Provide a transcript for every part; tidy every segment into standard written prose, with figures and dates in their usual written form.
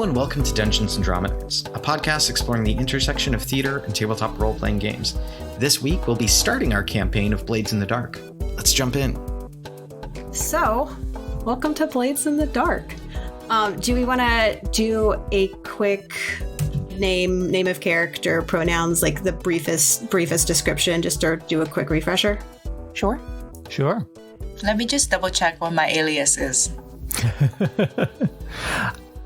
and welcome to Dungeons and Drama Nerds, a podcast exploring the intersection of theater and tabletop role-playing games. This week, we'll be starting our campaign of Blades in the Dark. Let's jump in. So, welcome to Blades in the Dark. Do we want to do a quick name of character, pronouns, like the briefest description, just to do a quick refresher? Sure. Let me just double check what my alias is.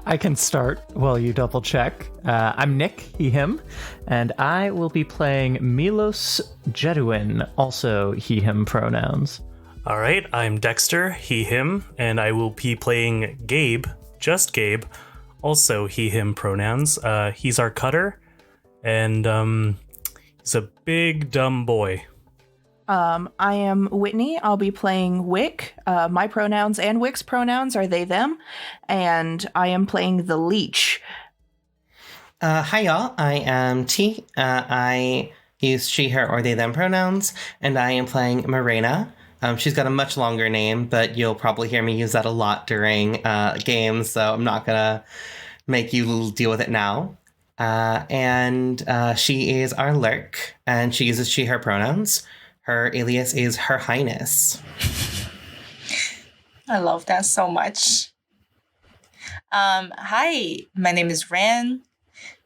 I can start while you double check. I'm Nick, he, him, and I will be playing Milos Jeduin, also he, him pronouns. All right, I'm Dexter, he, him, and I will be playing Gabe, just Gabe, also he, him pronouns. He's our cutter, and he's a big, dumb boy. I am Whitney. I'll be playing Wick. My pronouns and Wick's pronouns are they, them. And I am playing the Leech. Hi, y'all. I am T. I use she, her, or they, them pronouns. And I am playing Mirena. She's got a much longer name, but you'll probably hear me use that a lot during games, so I'm not going to make you deal with it now. And she is our lurk, and she uses she, her pronouns. Her alias is Her Highness. I love that so much. Hi, my name is Ran,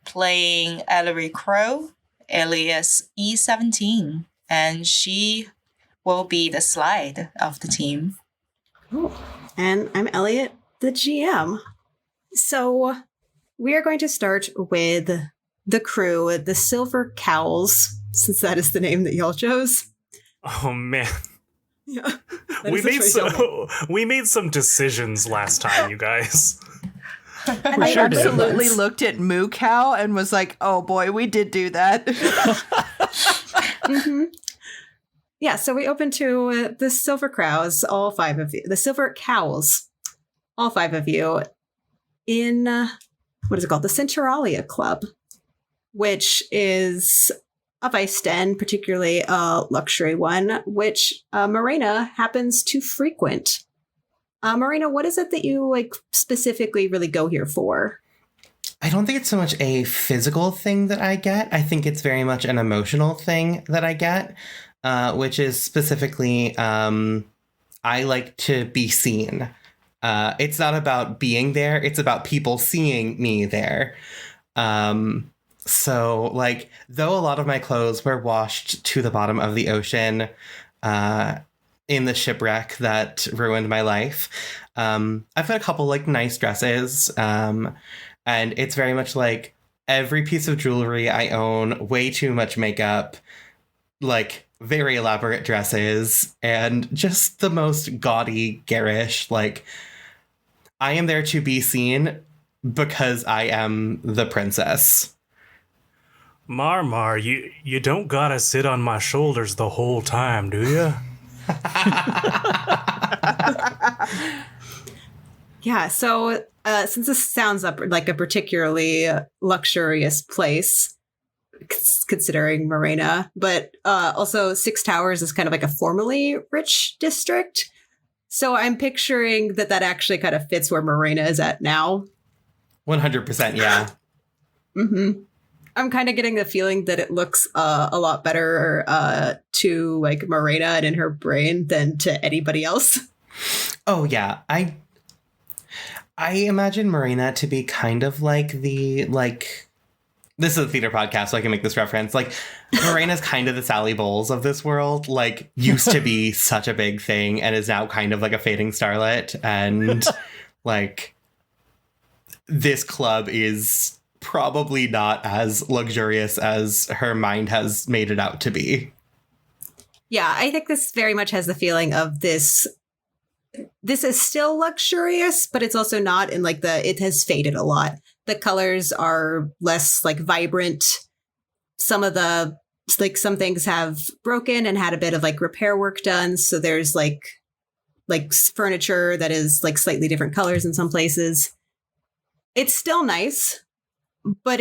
playing Ellery Crow, alias E17, and she will be the slide of the team. Oh, and I'm Elliot, the GM. So we are going to start with the crew, the Silver Cowls, since that is the name that y'all chose. Oh man. Yeah. We made some decisions last time, you guys. And I absolutely looked at Moo Cow and was like, oh boy, we did do that. Mm-hmm. Yeah, so we open to the Silver Cowls, all five of you. The Silver Cowls, all five of you, in, what is it called? The Centralia Club, which is a vice den, particularly a luxury one, which Mirena happens to frequent. Mirena, what is it that you specifically really go here for? I don't think it's so much a physical thing that I get. I think it's very much an emotional thing that I get, which is specifically I like to be seen. It's not about being there. It's about people seeing me there. So, though a lot of my clothes were washed to the bottom of the ocean in the shipwreck that ruined my life, I've got a couple, nice dresses. And it's very much every piece of jewelry I own, way too much makeup, very elaborate dresses, and just the most gaudy, garish, I am there to be seen because I am the princess. Mar, you don't gotta sit on my shoulders the whole time, do you? Yeah, so since this sounds like a particularly luxurious place, considering Mirena, but also Six Towers is kind of a formally rich district. So I'm picturing that actually kind of fits where Mirena is at now. 100%, yeah. Mm-hmm. I'm kind of getting the feeling that it looks a lot better to Mirena and in her brain than to anybody else. Oh yeah, I imagine Mirena to be kind of this is a theater podcast, so I can make this reference. Mirena's kind of the Sally Bowles of this world. Used to be such a big thing and is now kind of a fading starlet. And this club is probably not as luxurious as her mind has made it out to be. Yeah, I think this very much has the feeling of this. This is still luxurious, but it's also not in it has faded a lot. The colors are less vibrant. Some of the some things have broken and had a bit of repair work done. So there's furniture that is slightly different colors in some places. It's still nice, but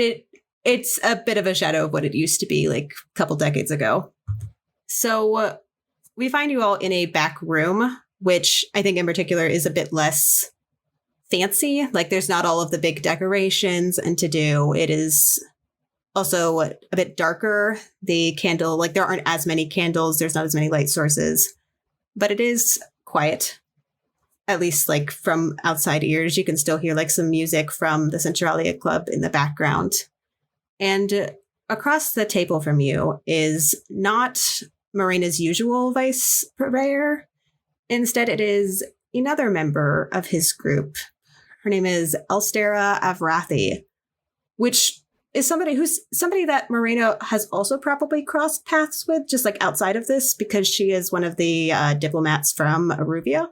it's a bit of a shadow of what it used to be a couple decades ago. So we find you all in a back room, which I think in particular is a bit less fancy. Like there's not all of the big decorations and to do. It is also a bit darker. The candle, like there aren't as many candles. There's not as many light sources, but it is quiet. At least like from outside ears, you can still hear like some music from the Centralia Club in the background. And across the table from you is not Mirena's usual vice purveyor. Instead, it is another member of his group. Her name is Elstera Avrathi, which is somebody that Mirena has also probably crossed paths with, just like outside of this, because she is one of the diplomats from Aruvia.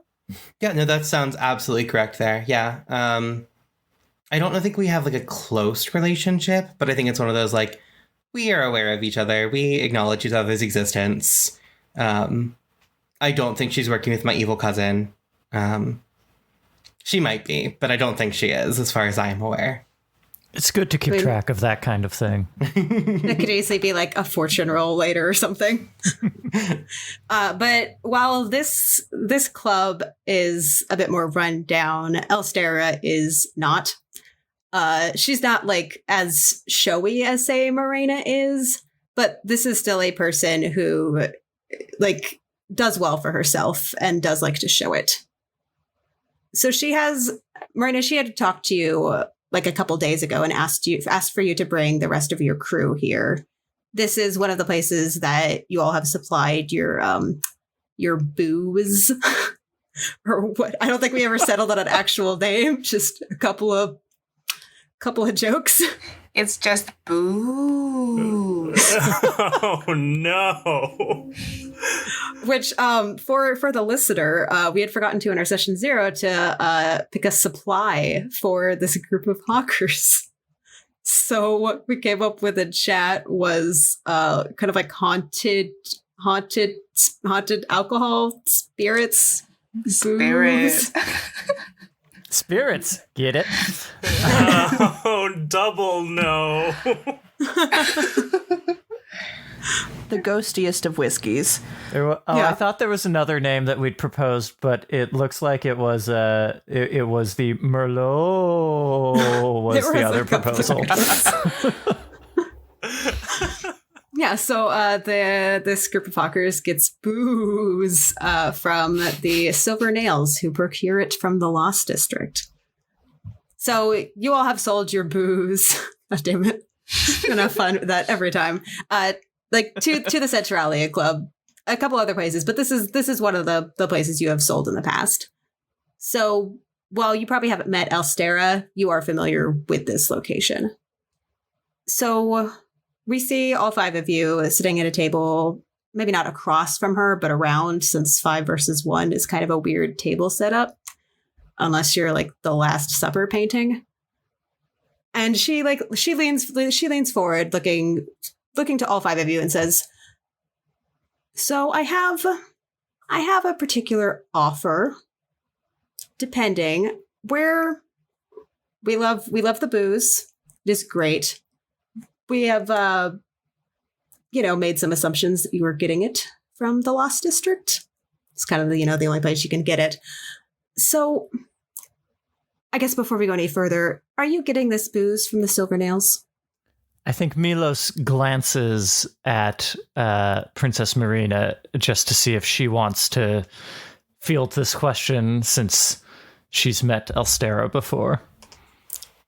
Yeah, no, that sounds absolutely correct there. Yeah. I don't think we have like a close relationship, but I think it's one of those like, we are aware of each other. We acknowledge each other's existence. I don't think she's working with my evil cousin. She might be, but I don't think she is, as far as I'm aware. It's good to keep track of that kind of thing. It could easily be like a fortune roll later or something. But while this club is a bit more run down, Elstera is not. She's not like as showy as, say, Mirena is, but this is still a person who like does well for herself and does like to show it. So Mirena, she had talked to you like a couple days ago and asked for you to bring the rest of your crew here. This is one of the places that you all have supplied your booze or what? I don't think we ever settled on an actual name. Just a couple of jokes. It's just booze. Oh no. Which for the listener, we had forgotten to in our session 0 to pick a supply for this group of hawkers. So what we came up with in chat was kind of like haunted alcohol, spirits. Spirit. Spirits, get it? Oh, double no. The ghostiest of whiskeys. Yeah. I thought there was another name that we'd proposed, but it looks like it was it was the Merlot was the other proposal. Yeah, so this group of hawkers gets booze from the Silver Nails, who procure it from the Lost District. So you all have sold your booze. God damn it. I'm gonna have fun with that every time. Like to the Centralia Club, a couple other places, but this is one of the places you have sold in the past. So while you probably haven't met Elstera, you are familiar with this location. So we see all 5 of you sitting at a table, maybe not across from her, but around, since 5 versus 1 is kind of a weird table setup, unless you're like the Last Supper painting. And she leans forward, looking to all 5 of you and says, "So I have a particular offer. Depending where we love the booze. It is great. We have, made some assumptions that you were getting it from the Lost District. It's kind of the only place you can get it. So I guess before we go any further, are you getting this booze from the Silver Nails?" I think Milos glances at Princess Mirena just to see if she wants to field this question since she's met Elstera before.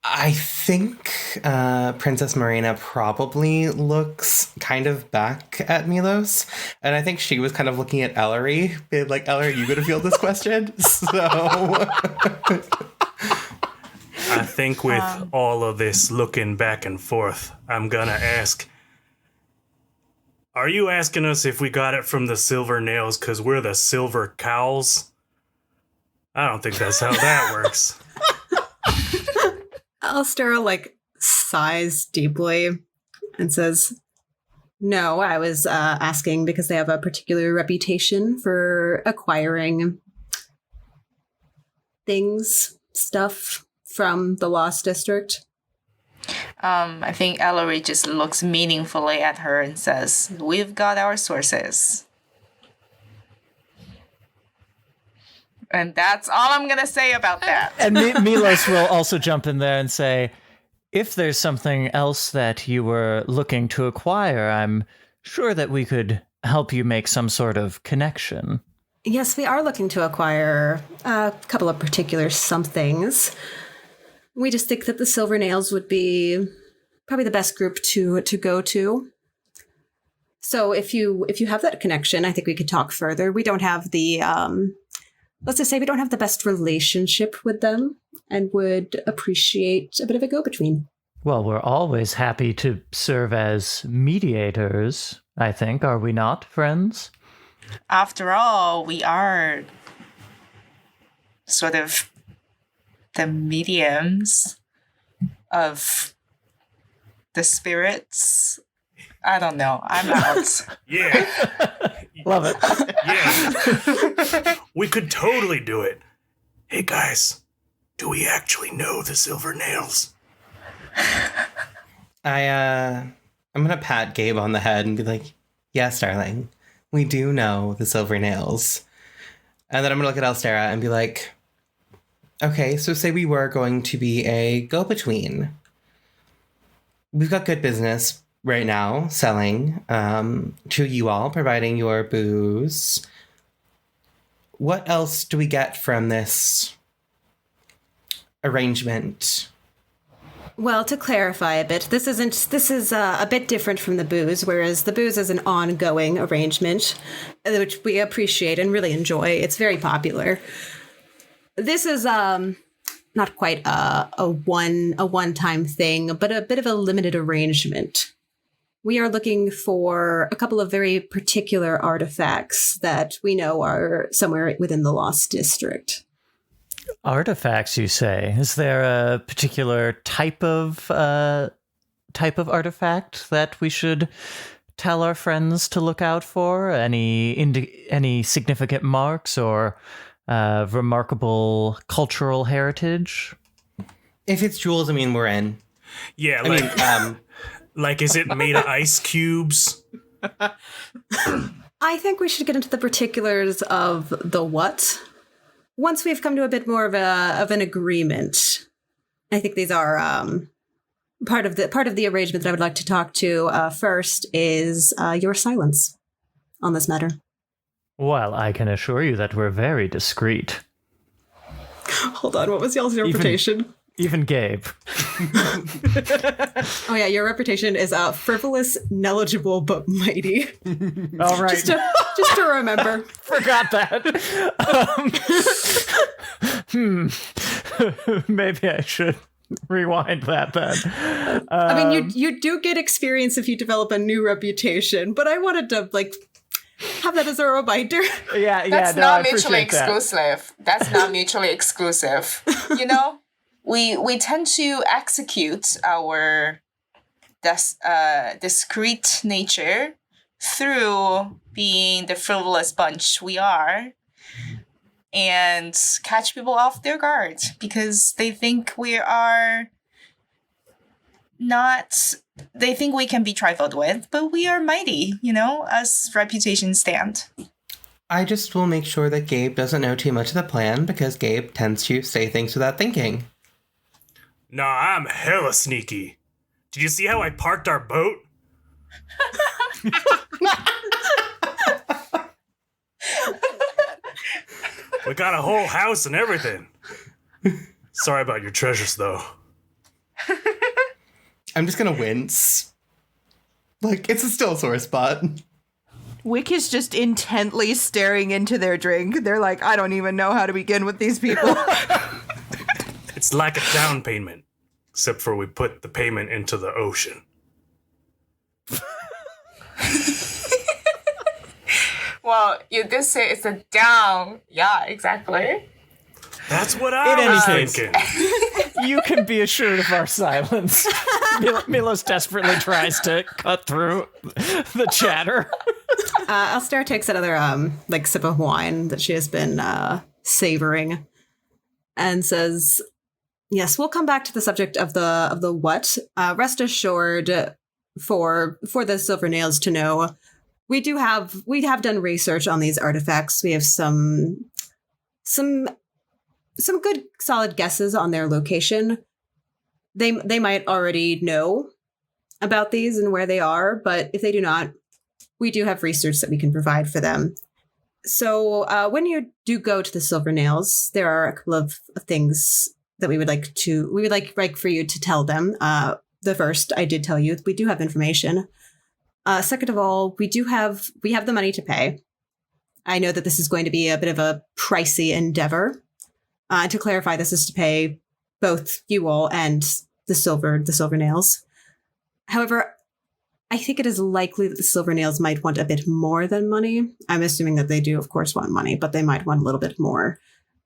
I think Princess Mirena probably looks kind of back at Milos, and I think she was kind of looking at Ellery, being like, "Ellery, are you going to field this question?" So I think with all of this looking back and forth, I'm gonna ask, are you asking us if we got it from the Silver Nails because we're the Silver Cowls? I don't think that's how that works. Elstera sighs deeply and says, "No, I was asking because they have a particular reputation for acquiring stuff from the Lost District." I think Ellery just looks meaningfully at her and says, "We've got our sources." And that's all I'm going to say about that. And Milos will also jump in there and say, if there's something else that you were looking to acquire, I'm sure that we could help you make some sort of connection. Yes, we are looking to acquire a couple of particular somethings. We just think that the Silver Nails would be probably the best group to go to. So if you have that connection, I think we could talk further. We don't have the, let's just say we don't have the best relationship with them and would appreciate a bit of a go-between. Well, we're always happy to serve as mediators, I think. Are we not, friends? After all, we are sort of the mediums of the spirits. I don't know. I'm out. Yeah. Love it. Yeah. We could totally do it. Hey, guys. Do we actually know the Silver Nails? I'm gonna pat Gabe on the head and be like, yes, darling, we do know the Silver Nails. And then I'm gonna look at Elstera and be like, okay, so say we were going to be a go-between. We've got good business right now selling to you all, providing your booze. What else do we get from this arrangement? Well, to clarify a bit, this is a bit different from the booze, whereas the booze is an ongoing arrangement, which we appreciate and really enjoy. It's very popular. This is not quite a one-time thing, but a bit of a limited arrangement. We are looking for a couple of very particular artifacts that we know are somewhere within the Lost District. Artifacts, you say? Is there a particular type of artifact that we should tell our friends to look out for? Any significant marks or remarkable cultural heritage? If it's jewels, I mean, we're in. Yeah, Like, is it made of ice cubes? I think we should get into the particulars of the what. Once we've come to a bit more of an agreement, I think these are part of the arrangement that I would like to talk to first is your silence on this matter. Well, I can assure you that we're very discreet. Hold on, what was y'all's reputation? Even Gabe. Oh yeah, your reputation is frivolous, knowledgeable, but mighty. All right. Just to remember. Forgot that. Maybe I should rewind that then. I mean, you do get experience if you develop a new reputation, but I wanted to have that as a reminder. That's not mutually exclusive. That's not mutually exclusive. You know? We tend to execute our discreet nature through being the frivolous bunch we are and catch people off their guard because they think we are not, they think we can be trifled with, but we are mighty, as reputations stand. I just will make sure that Gabe doesn't know too much of the plan because Gabe tends to say things without thinking. Nah, I'm hella sneaky. Did you see how I parked our boat? We got a whole house and everything. Sorry about your treasures, though. I'm just gonna wince. It's still a sore spot. Wick is just intently staring into their drink. They're like, I don't even know how to begin with these people. It's like a down payment, except for we put the payment into the ocean. Well, you did say it's a down. Yeah, exactly. That's what I was thinking. You can be assured of our silence. Milos desperately tries to cut through the chatter. Elstera takes another sip of wine that she has been savoring and says, yes, we'll come back to the subject of the what. Rest assured for the Silver Nails to know we have done research on these artifacts. We have some some good solid guesses on their location. They might already know about these and where they are, but if they do not, we do have research that we can provide for them. So when you do go to the Silver Nails, there are a couple of things that we would like for you to tell them. The first, I did tell you, we do have information. Second of all, we have the money to pay. I know that this is going to be a bit of a pricey endeavor. To clarify, this is to pay both you all and the Silver Nails. However, I think it is likely that the Silver Nails might want a bit more than money. I'm assuming that they do, of course, want money, but they might want a little bit more.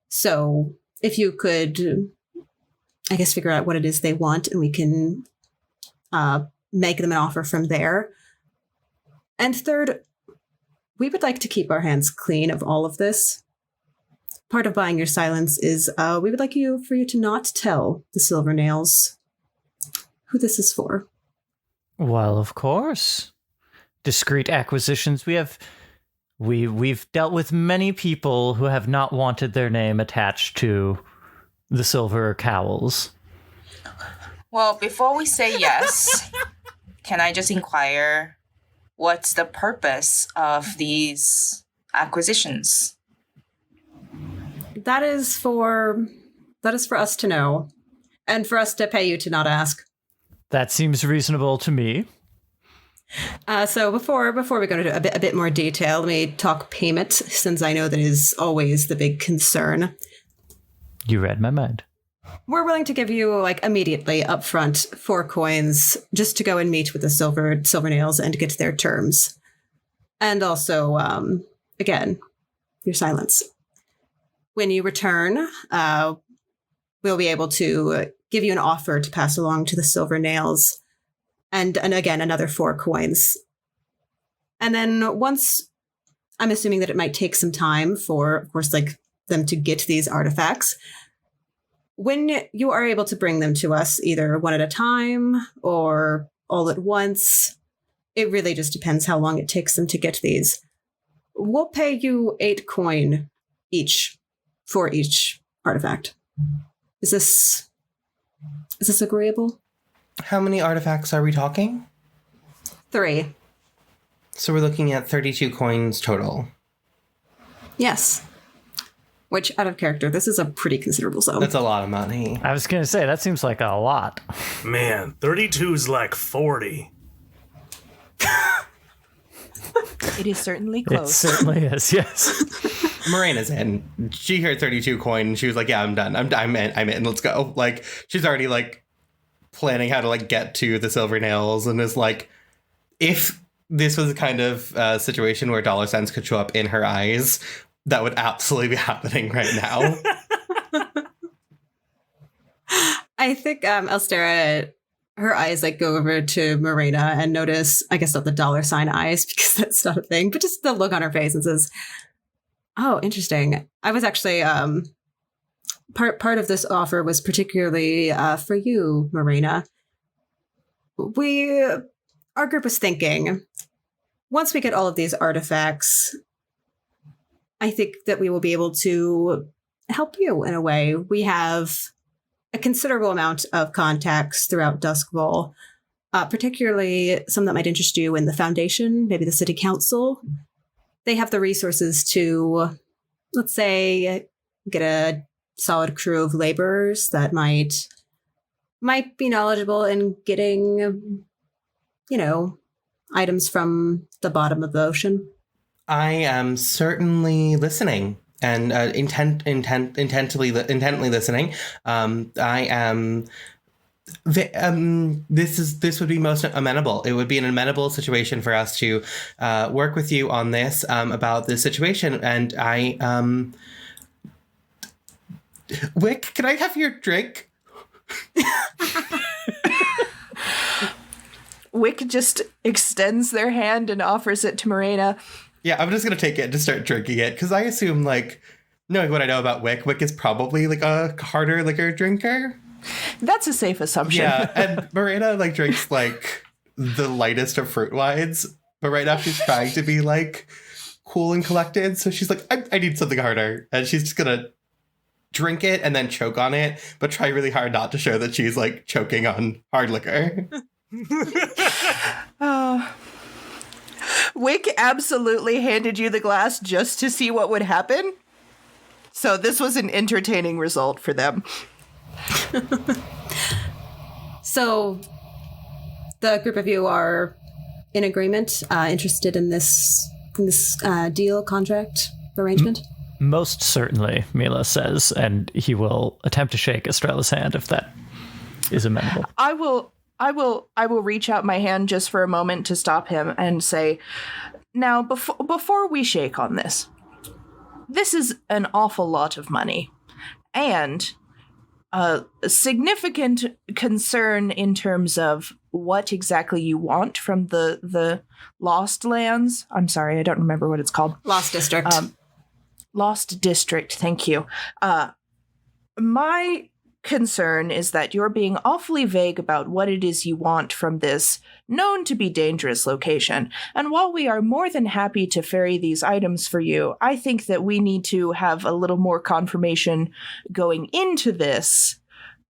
So if you could, I guess, figure out what it is they want, and we can make them an offer from there. And third, we would like to keep our hands clean of all of this. Part of buying your silence is we would like for you to not tell the Silver Nails who this is for. Well, of course. Discreet acquisitions. We've dealt with many people who have not wanted their name attached to the Silver Cowls. Well, before we say yes, can I just inquire, what's the purpose of these acquisitions? That is for us to know, and for us to pay you to not ask. That seems reasonable to me. So before we go into a bit more detail, let me talk payment, since I know that is always the big concern. You read my mind. We're willing to give you, immediately upfront 4 coins just to go and meet with the Silver Nails and get their terms. And also, again, your silence. When you return, we'll be able to give you an offer to pass along to the Silver Nails. And again, another 4 coins. And then once, I'm assuming that it might take some time for, of course, them to get these artifacts. When you are able to bring them to us, either one at a time or all at once, it really just depends how long it takes them to get these. We'll pay you 8 coin each for each artifact. Is this agreeable? How many artifacts are we talking? 3. So we're looking at 32 coins total. Yes. Which, out of character, this is a pretty considerable sum. That's a lot of money. I was going to say, that seems like a lot. Man, 32 is like 40. It is certainly It close. certainly is, yes. Mirena's in. She heard 32 coin and she was like, yeah, I'm done. I'm in. Let's go. She's already planning how to get to the Silver Nails, and is if this was a kind of situation where dollar signs could show up in her eyes, that would absolutely be happening right now. I think Elstera, her eyes go over to Mirena and notice, I guess not the dollar sign eyes, because that's not a thing, but just the look on her face, and says, oh, interesting. I was actually, part of this offer was particularly for you, Mirena. Our group was thinking, once we get all of these artifacts, I think that we will be able to help you in a way. We have a considerable amount of contacts throughout Duskville, particularly some that might interest you in the Foundation, maybe the City Council. They have the resources to, let's say, get a solid crew of laborers that might be knowledgeable in getting, items from the bottom of the ocean. I am certainly listening and intently listening. I am. This would be most amenable. It would be an amenable situation for us to work with you on this about this situation. And I, Wick, can I have your drink? Wick just extends their hand and offers it to Mirena. Yeah, I'm just going to take it and just start drinking it, because I assume, knowing what I know about Wick is probably, a harder liquor drinker. That's a safe assumption. Yeah, and Mirena, drinks, the lightest of fruit wines, but right now she's trying to be, cool and collected. So she's like, I need something harder. And she's just going to drink it and then choke on it, but try really hard not to show that she's like choking on hard liquor. Wick absolutely handed you the glass just to see what would happen. So this was an entertaining result for them. So the group of you are in agreement, interested in this deal, contract, arrangement? Most certainly, Milos says, and he will attempt to shake Estrella's hand if that is amenable. I will reach out my hand just for a moment to stop him and say, now, before we shake on this is an awful lot of money and a significant concern in terms of what exactly you want from the Lost Lands. I'm sorry, I don't remember what it's called. Lost District. Lost District, thank you. My concern is that you're being awfully vague about what it is you want from this known to be dangerous location. And while we are more than happy to ferry these items for you, I think that we need to have a little more confirmation going into this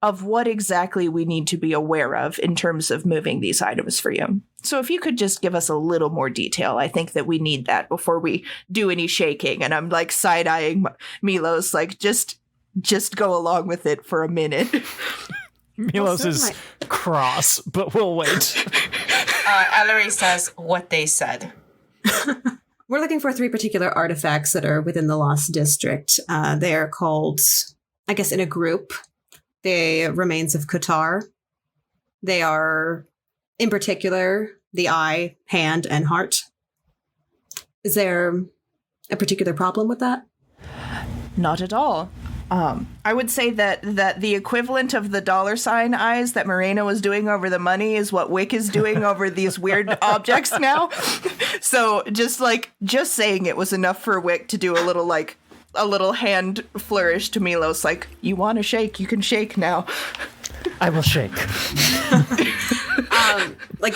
of what exactly we need to be aware of in terms of moving these items for you. So if you could just give us a little more detail, I think that we need that before we do any shaking. And I'm like side-eyeing Milos, like just go along with it for a minute. Milos is cross, but we'll wait. Ellery says what they said. We're looking for 3 particular artifacts that are within the Lost District. They are called, I guess, in a group, the remains of Qatar. They are, in particular, the eye, hand, and heart. Is there a particular problem with that? Not at all. I would say that the equivalent of the $ eyes that Mirena was doing over the money is what Wick is doing over these weird objects now. So just saying it was enough for Wick to do a little hand flourish to Milos, like, you want to shake, you can shake now. I will shake.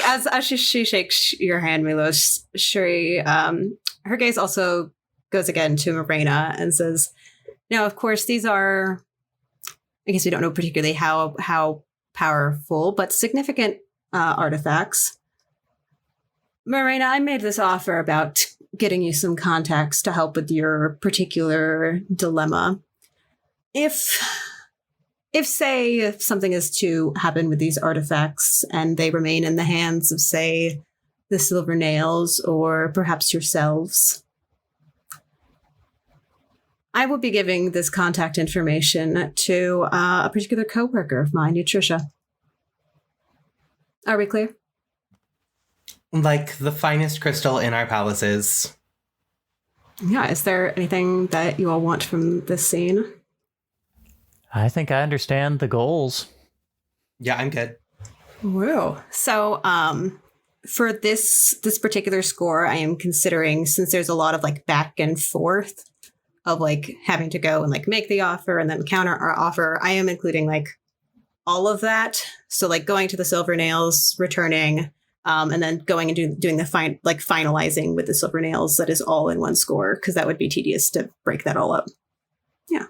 As she shakes your hand, Milos, her gaze also goes again to Mirena and says, now, of course, these are, I guess we don't know particularly how powerful, but significant artifacts. Mirena, I made this offer about getting you some contacts to help with your particular dilemma. If something is to happen with these artifacts and they remain in the hands of, say, the Silver Nails or perhaps yourselves, I will be giving this contact information to a particular coworker of mine, Nutricia. Are we clear? Like the finest crystal in our palaces. Yeah, is there anything that you all want from this scene? I think I understand the goals. Yeah, I'm good. Whoa. So, for this particular score, I am considering, since there's a lot of like back and forth of like having to go and like make the offer and then counter our offer, I am including like all of that. So like going to the Silver Nails, returning, and then going and doing the finalizing with the Silver Nails. That is all in one score, because that would be tedious to break that all up. Yeah.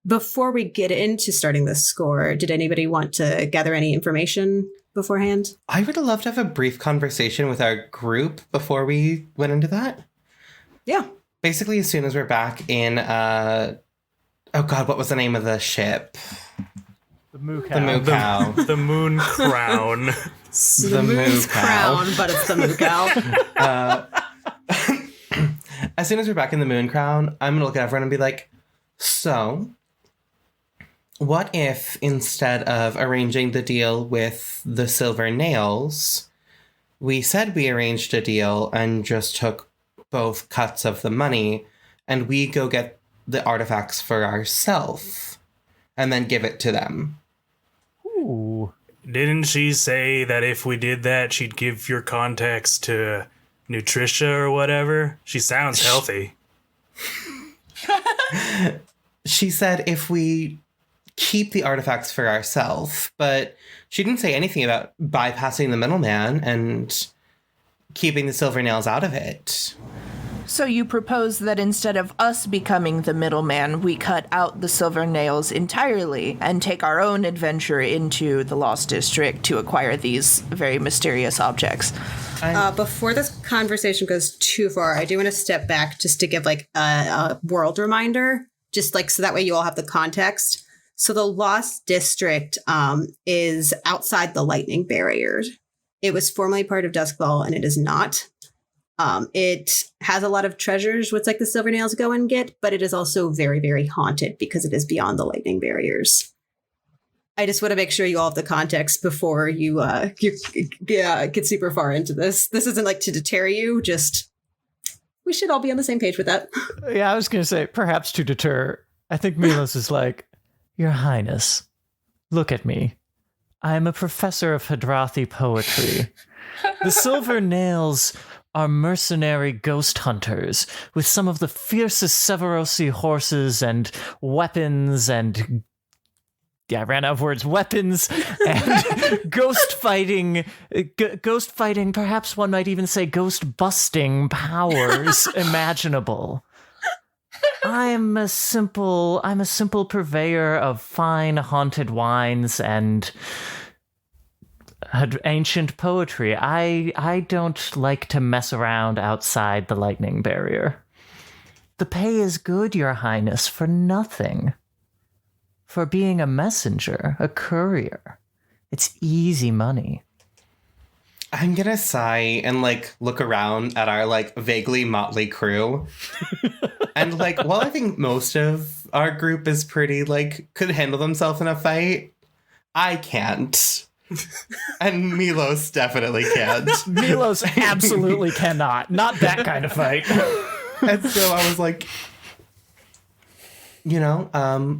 Before we get into starting this score, did anybody want to gather any information beforehand? I would love to have a brief conversation with our group before we went into that. Yeah. Basically, as soon as we're back in, oh God, what was the name of the ship? The Moo Cow. The Moo Cow. The Moon Crown. The Moon's Moo Cow. crown, but it's the Moo Cow. As soon as we're back in the Moon Crown, I'm going to look at everyone and be like, so, what if instead of arranging the deal with the Silver Nails, we said we arranged a deal and just took both cuts of the money and we go get the artifacts for ourselves and then give it to them? Ooh. Didn't she say that if we did that, she'd give your contacts to Nutricia or whatever? She sounds healthy. She said if we keep the artifacts for ourselves, but she didn't say anything about bypassing the middleman and keeping the Silver Nails out of it. So you propose that instead of us becoming the middleman, we cut out the Silver Nails entirely and take our own adventure into the Lost District to acquire these very mysterious objects. Before this conversation goes too far, I do want to step back just to give like a world reminder, just like so that way you all have the context. So the Lost District is outside the lightning barriers. It was formerly part of Duskfall, and it is not. It has a lot of treasures, which like the Silver Nails go and get, but it is also very, very haunted because it is beyond the lightning barriers. I just want to make sure you all have the context before you get super far into this. This isn't like to deter you, just we should all be on the same page with that. Yeah, I was going to say, perhaps to deter. I think Milos is like, Your Highness, look at me. I am a professor of Hadrathi poetry. The Silver Nails are mercenary ghost hunters with some of the fiercest Severosi horses and weapons and... Yeah, I ran out of words. Weapons and ghost fighting, perhaps one might even say ghost busting powers imaginable. I'm a simple purveyor of fine haunted wines and ancient poetry. I don't like to mess around outside the lightning barrier. The pay is good, Your Highness, for nothing. For being a messenger, a courier. It's easy money. I'm gonna sigh and, like, look around at our, like, vaguely motley crew. And, like, while I think most of our group is pretty, like, could handle themselves in a fight, I can't. And Milos definitely can't. Milos absolutely cannot. Not that kind of fight. And so I was like...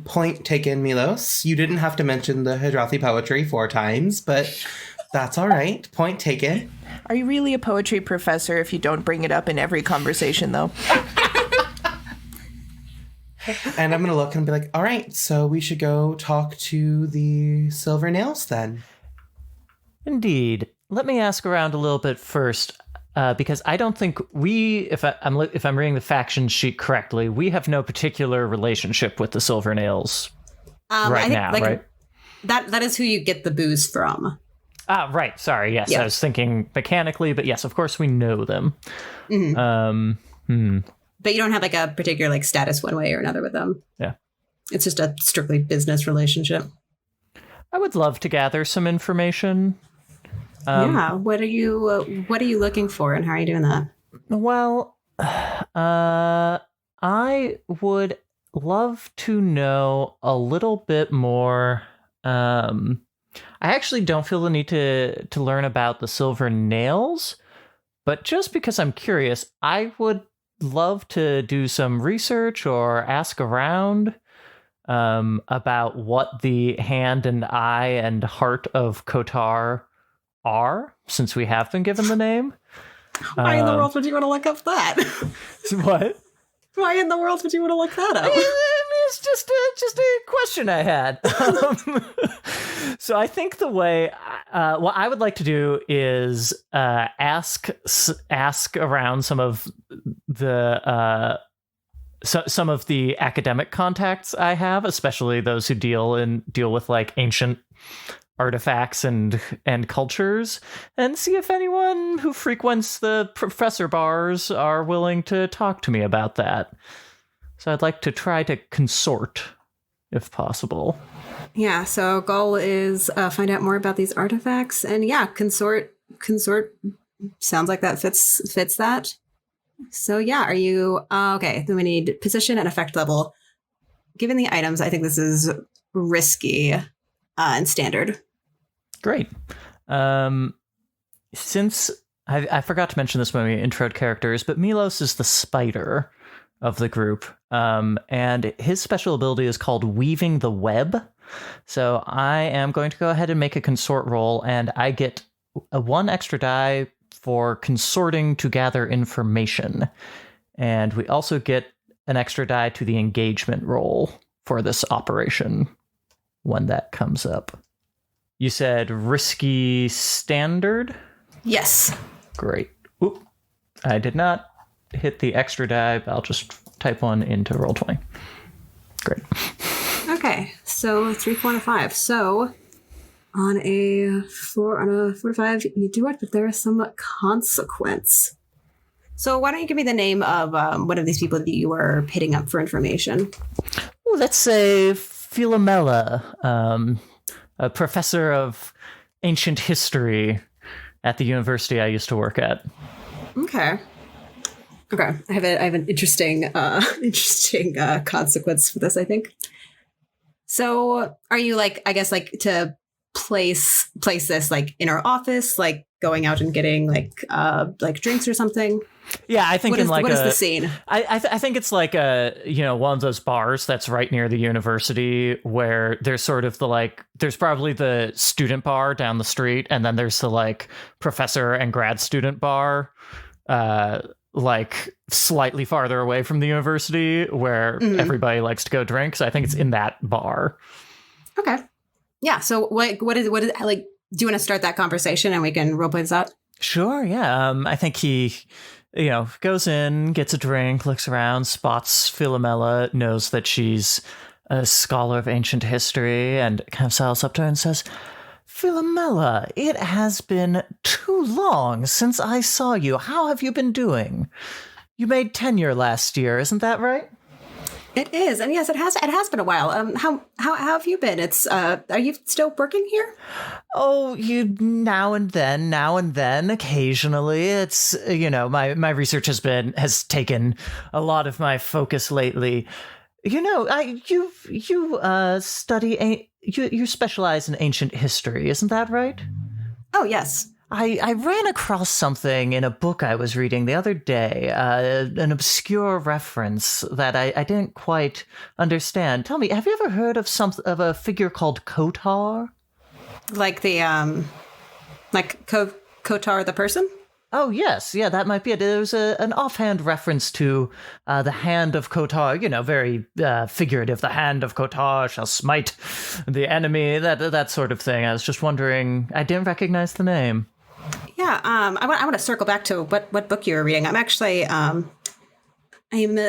point taken, Milos. You didn't have to mention the Hadrathi poetry 4 times, but that's all right. Point taken. Are you really a poetry professor if you don't bring it up in every conversation, though? And I'm going to look and be like, all right, so we should go talk to the Silver Nails then. Indeed. Let me ask around a little bit first. Because I don't think if I'm reading the faction sheet correctly, we have no particular relationship with the Silver Nails now, right? That is who you get the booze from. Ah, right. Sorry. Yes, yeah. I was thinking mechanically, but yes, of course we know them. Mm-hmm. But you don't have like a particular like status one way or another with them. Yeah, it's just a strictly business relationship. I would love to gather some information. What are you looking for, and how are you doing that? Well, I would love to know a little bit more. I actually don't feel the need to learn about the Silver Nails, but just because I'm curious, I would love to do some research or ask around about what the hand and eye and heart of Kotar are, since we have been given the name. Why in the world would you want to look up that? What? Why in the world would you want to look that up? It's just a question I had. So I think the way what I would like to do is ask around some of the academic contacts I have, especially those who deal with like ancient artifacts and cultures, and see if anyone who frequents the professor bars are willing to talk to me about that. So I'd like to try to consort, if possible. Yeah, so goal is find out more about these artifacts, and yeah, consort sounds like that fits that. So yeah, are you okay? Then we need position and effect level. Given the items, I think this is risky and standard. Great. Since I forgot to mention this when we introed characters, but Milos is the spider of the group, and his special ability is called Weaving the Web. So I am going to go ahead and make a consort roll, and I get a 1 extra die for consorting to gather information. And we also get an extra die to the engagement roll for this operation when that comes up. You said risky standard? Yes. Great. Oop. I did not hit the extra die. I'll just type one into Roll20. Great. Okay, so 3, 4, and a 5. So on a 4 to 5, you do it, but there is some consequence. So why don't you give me the name of one of these people that you were hitting up for information? Ooh, let's say Philomela, a professor of ancient history at the university I used to work at. Okay. I have an interesting consequence for this, I think. So are you to place this in our office, going out and getting drinks or something? Yeah, I think what is the scene? I think it's one of those bars that's right near the university where there's sort of there's probably the student bar down the street, and then there's the professor and grad student bar, slightly farther away from the university where everybody likes to go drink. So I think it's in that bar. Okay. Yeah. So what is do you want to start that conversation and we can roleplay this out? Sure. Yeah. I think he, goes in, gets a drink, looks around, spots Philomela, knows that she's a scholar of ancient history, and kind of sidles up to her and says, Philomela, it has been too long since I saw you. How have you been doing? You made tenure last year, isn't that right? It is, and yes, it has been a while. How have you been? Are you still working here? Oh, now and then, occasionally. It's my research has taken a lot of my focus lately. You specialize in ancient history, isn't that right? Oh, yes. I ran across something in a book I was reading the other day, an obscure reference that I didn't quite understand. Tell me, have you ever heard of a figure called Kotar? Kotar the person? Oh, yes. Yeah, that might be it. There was an offhand reference to the hand of Kotar, very figurative. The hand of Kotar shall smite the enemy, that sort of thing. I was just wondering, I didn't recognize the name. Yeah, I want to circle back to what book you were reading. I'm actually I'm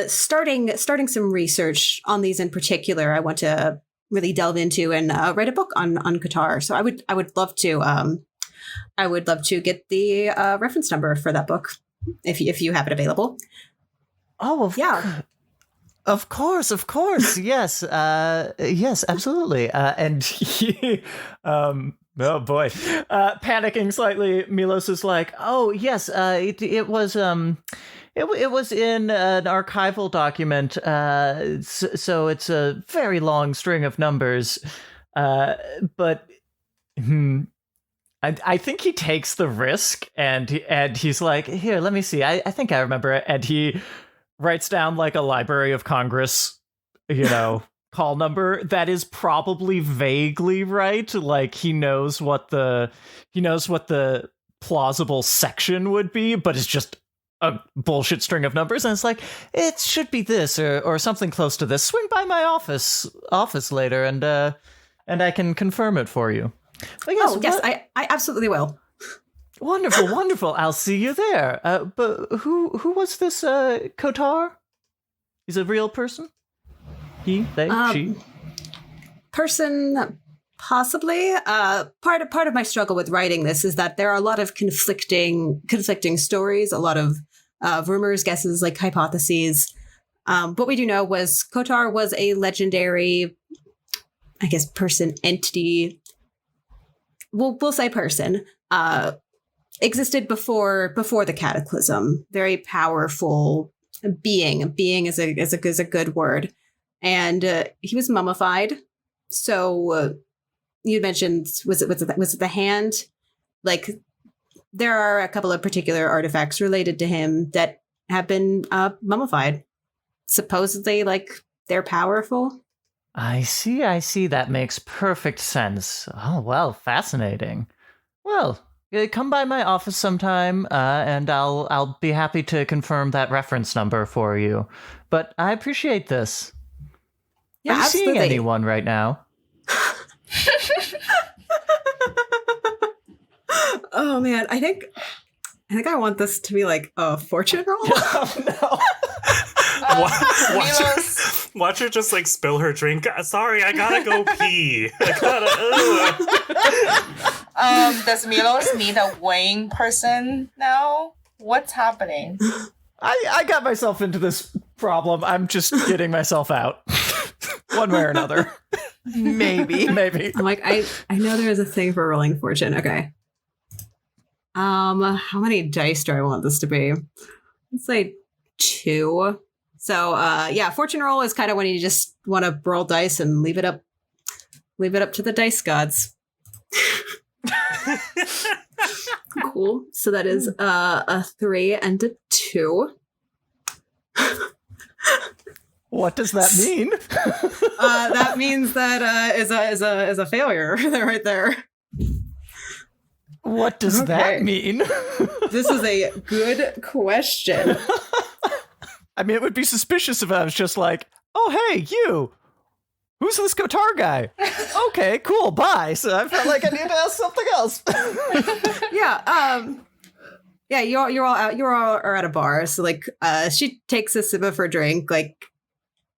starting some research on these in particular. I want to really delve into and write a book on Qatar. So I would love to get the reference number for that book if you have it available. Oh, yeah. Of course. Yes. Yes, absolutely. And he, oh boy, panicking slightly, Milos is like, oh yes, it was in an archival document. So it's a very long string of numbers. But I think he takes the risk and he's like, here, let me see. I think I remember it. And he writes down a Library of Congress, call number that is probably vaguely right. He knows what the plausible section would be, but it's just a bullshit string of numbers. And it's like, it should be this or something close to this. Swing by my office later and I can confirm it for you. But yes, I absolutely will. Wonderful. I'll see you there. But who was this Kotar? He's a real person? He, they, she? Person, possibly. Part of my struggle with writing this is that there are a lot of conflicting stories, a lot of rumors, guesses, hypotheses. What we do know was Kotar was a legendary, I guess, person, entity. We'll say person. Existed before the cataclysm. Very powerful being. Being is a good word. And he was mummified. So you mentioned was it the hand? There are a couple of particular artifacts related to him that have been mummified. Supposedly, they're powerful. I see. That makes perfect sense. Oh, well, fascinating. Well, come by my office sometime, and I'll be happy to confirm that reference number for you. But I appreciate this. Yeah, Are you absolutely. seeing anyone right now? Oh man, I think I think I want this to be like a fortune roll. Oh, no. Watch her just like spill her drink. Sorry, I gotta go pee. Does Milos need a weighing person now? What's happening? I got myself into this problem. I'm just getting myself out. One way or another. Maybe. Maybe. I'm like, I know there is a thing for rolling fortune. Okay. How many dice do I want this to be? Let's say 2. So yeah, fortune roll is kind of when you just want to roll dice and leave it up to the dice gods. Cool. So that is a 3 and a 2. What does that mean? That means that is a failure right there. What does that mean? This is a good question. I mean, it would be suspicious if I was just like, oh, hey, you. Who's this guitar guy? Okay, cool, bye. So I felt like I need to ask something else. Yeah, you're all out. You're all are at a bar. So like, she takes a sip of her drink, like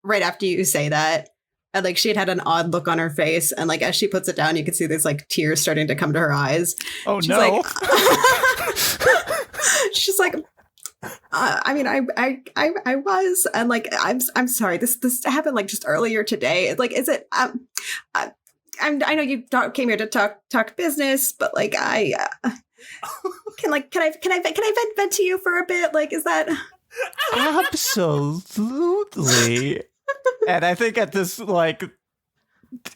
right after you say that, and like she had an odd look on her face, and like as she puts it down, you can see there's like tears starting to come to her eyes. Oh she's no! Like, she's like, I mean, I was, and like, I'm sorry. This happened like just earlier today. Like, is it? I know you came here to talk business, but like, can I vent to you for a bit? Like, is that? Absolutely. And I think at this, like,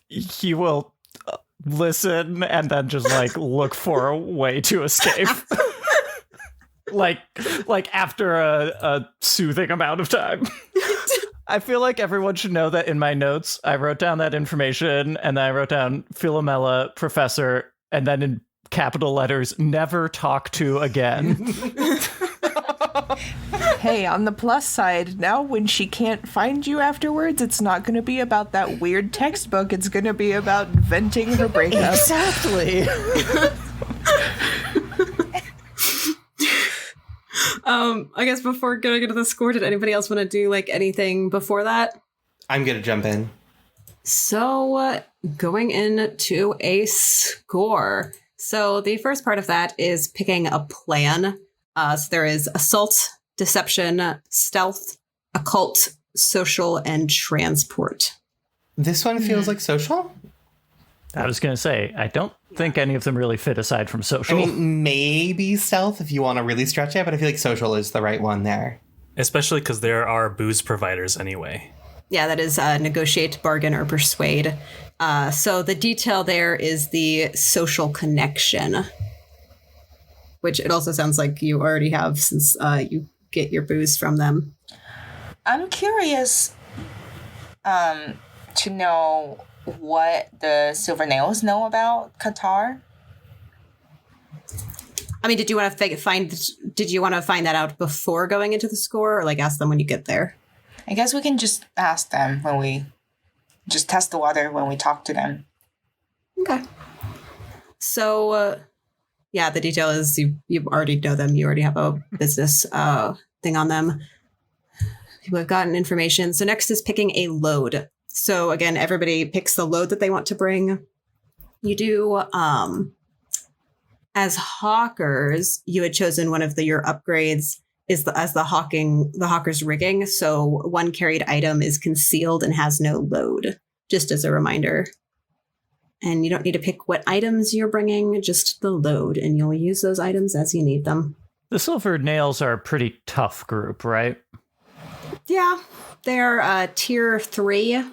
he will listen and then just like look for a way to escape. like after a soothing amount of time. I feel like everyone should know that in my notes, I wrote down that information and then I wrote down Philomela, professor, and then in capital letters, never talk to again. Hey, on the plus side, now when she can't find you afterwards, it's not going to be about that weird textbook. It's going to be about venting her breakup. Exactly. I guess before going into the score, did anybody else want to do like anything before that? I'm going to jump in. So going into a score. So the first part of that is picking a plan. So there is assault, deception, stealth, occult, social, and transport. This one feels like social? I was going to say, I don't think any of them really fit aside from social. I mean, maybe stealth if you want to really stretch it, but I feel like social is the right one there. Especially because there are booze providers anyway. Yeah, that is negotiate, bargain, or persuade. So the detail there is the social connection, which it also sounds like you already have since you get your booze from them. I'm curious to know what the Silver Nails know about Qatar. I mean, did you want to find that out before going into the score, or like ask them when you get there? I guess we can just ask them when we just test the water when we talk to them. Okay. So, yeah, the detail is you already know them. You already have a business thing on them. People have gotten information. So next is picking a load. So again, everybody picks the load that they want to bring. You do, as hawkers, you had chosen one of your upgrades is the hawker's rigging. So one carried item is concealed and has no load, just as a reminder. And you don't need to pick what items you're bringing, just the load, and you'll use those items as you need them. The Silver Nails are a pretty tough group, right? Yeah, they're tier 3.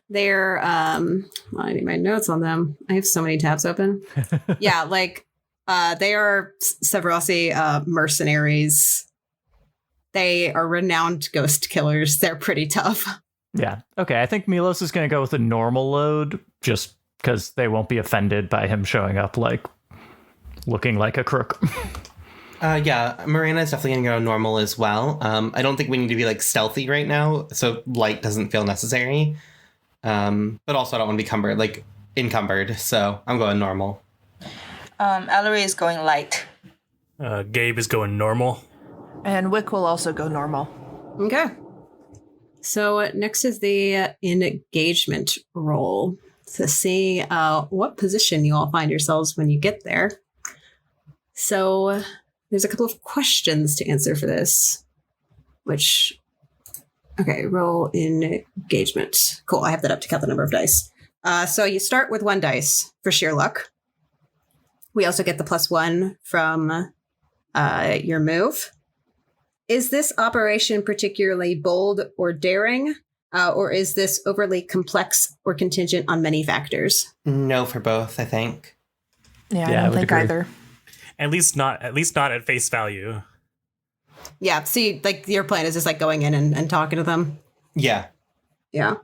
They're, I need my notes on them. I have so many tabs open. Yeah, like, they are Severasi mercenaries. They are renowned ghost killers. They're pretty tough. Yeah. Okay, I think Milos is going to go with a normal load, just because they won't be offended by him showing up, like, looking like a crook. Yeah, Mirena is definitely going to go normal as well. I don't think we need to be, like, stealthy right now, so light doesn't feel necessary. But also I don't want to be encumbered, so I'm going normal. Ellery is going light. Gabe is going normal. And Wick will also go normal. Okay. So next is the engagement roll to see what position you all find yourselves when you get there. So there's a couple of questions to answer for this, which, okay, roll engagement. Cool, I have that up to count the number of dice. So you start with 1 dice for sheer luck. We also get the +1 from your move. Is this operation particularly bold or daring, or is this overly complex or contingent on many factors? No for both, I think. Yeah, I Yeah, I don't would think agree. either. At least not at face value. Yeah, see, like your plan is just like going in and talking to them. Yeah. Yeah.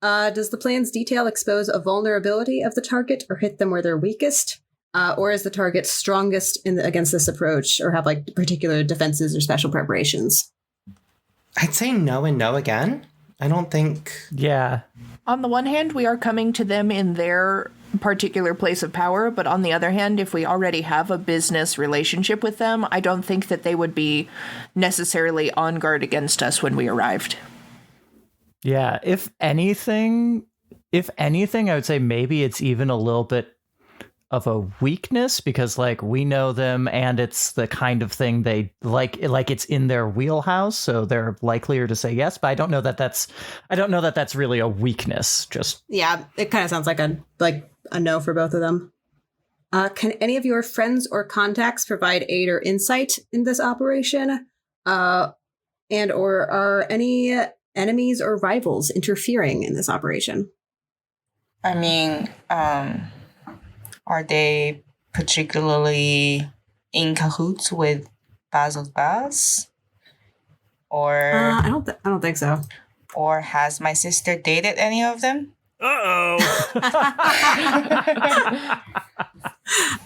Does the plan's detail expose a vulnerability of the target or hit them where they're weakest? Or is the target strongest against this approach, or have like particular defenses or special preparations? I'd say no and no again. I don't think... Yeah. On the one hand, we are coming to them in their particular place of power, but on the other hand, if we already have a business relationship with them, I don't think that they would be necessarily on guard against us when we arrived. Yeah. If anything, I would say maybe it's even a little bit of a weakness, because like we know them and it's the kind of thing they like it's in their wheelhouse, so they're likelier to say yes, but I don't know that that's really a weakness. Just Yeah, it kind of sounds like a no for both of them. Can any of your friends or contacts provide aid or insight in this operation? And or are any enemies or rivals interfering in this operation? I mean, are they particularly in cahoots with Basil's boss? Or I don't think so. or has my sister dated any of them? Uh-oh.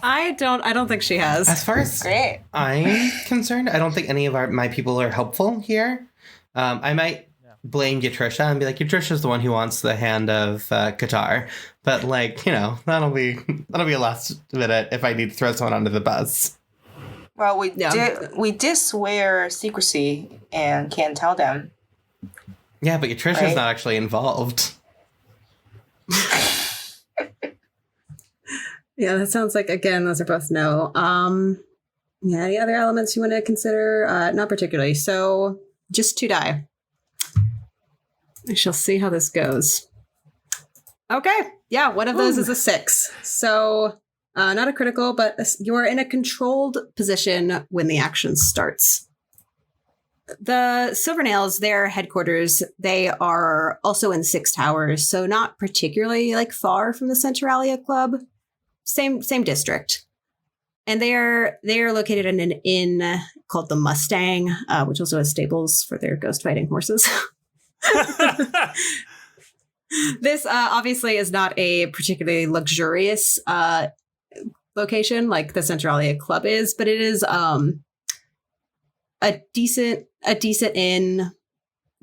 I don't think she has. As far as Great. I'm concerned, I don't think any of my people are helpful here. I might blame Yatrisha and be like, Yatrisha's the one who wants the hand of Qatar. But like, that'll be a last minute if I need to throw someone under the bus. Well, Yeah. we did swear secrecy and can't tell them. Yeah, but Yatrisha's Right. not actually involved. Yeah, that sounds like, again, those are both no. Yeah, any other elements you want to consider? Not particularly. So just 2 die. We shall see how this goes. Okay. Yeah, one of those is a 6. So not a critical, but you're in a controlled position when the action starts. The Silvernails, their headquarters, they are also in 6 towers, so not particularly like far from the Centralia Club. Same district. And they are located in an inn called the Mustang, which also has stables for their ghost fighting horses. This obviously is not a particularly luxurious location like the Centralia Club is, but it is a decent inn,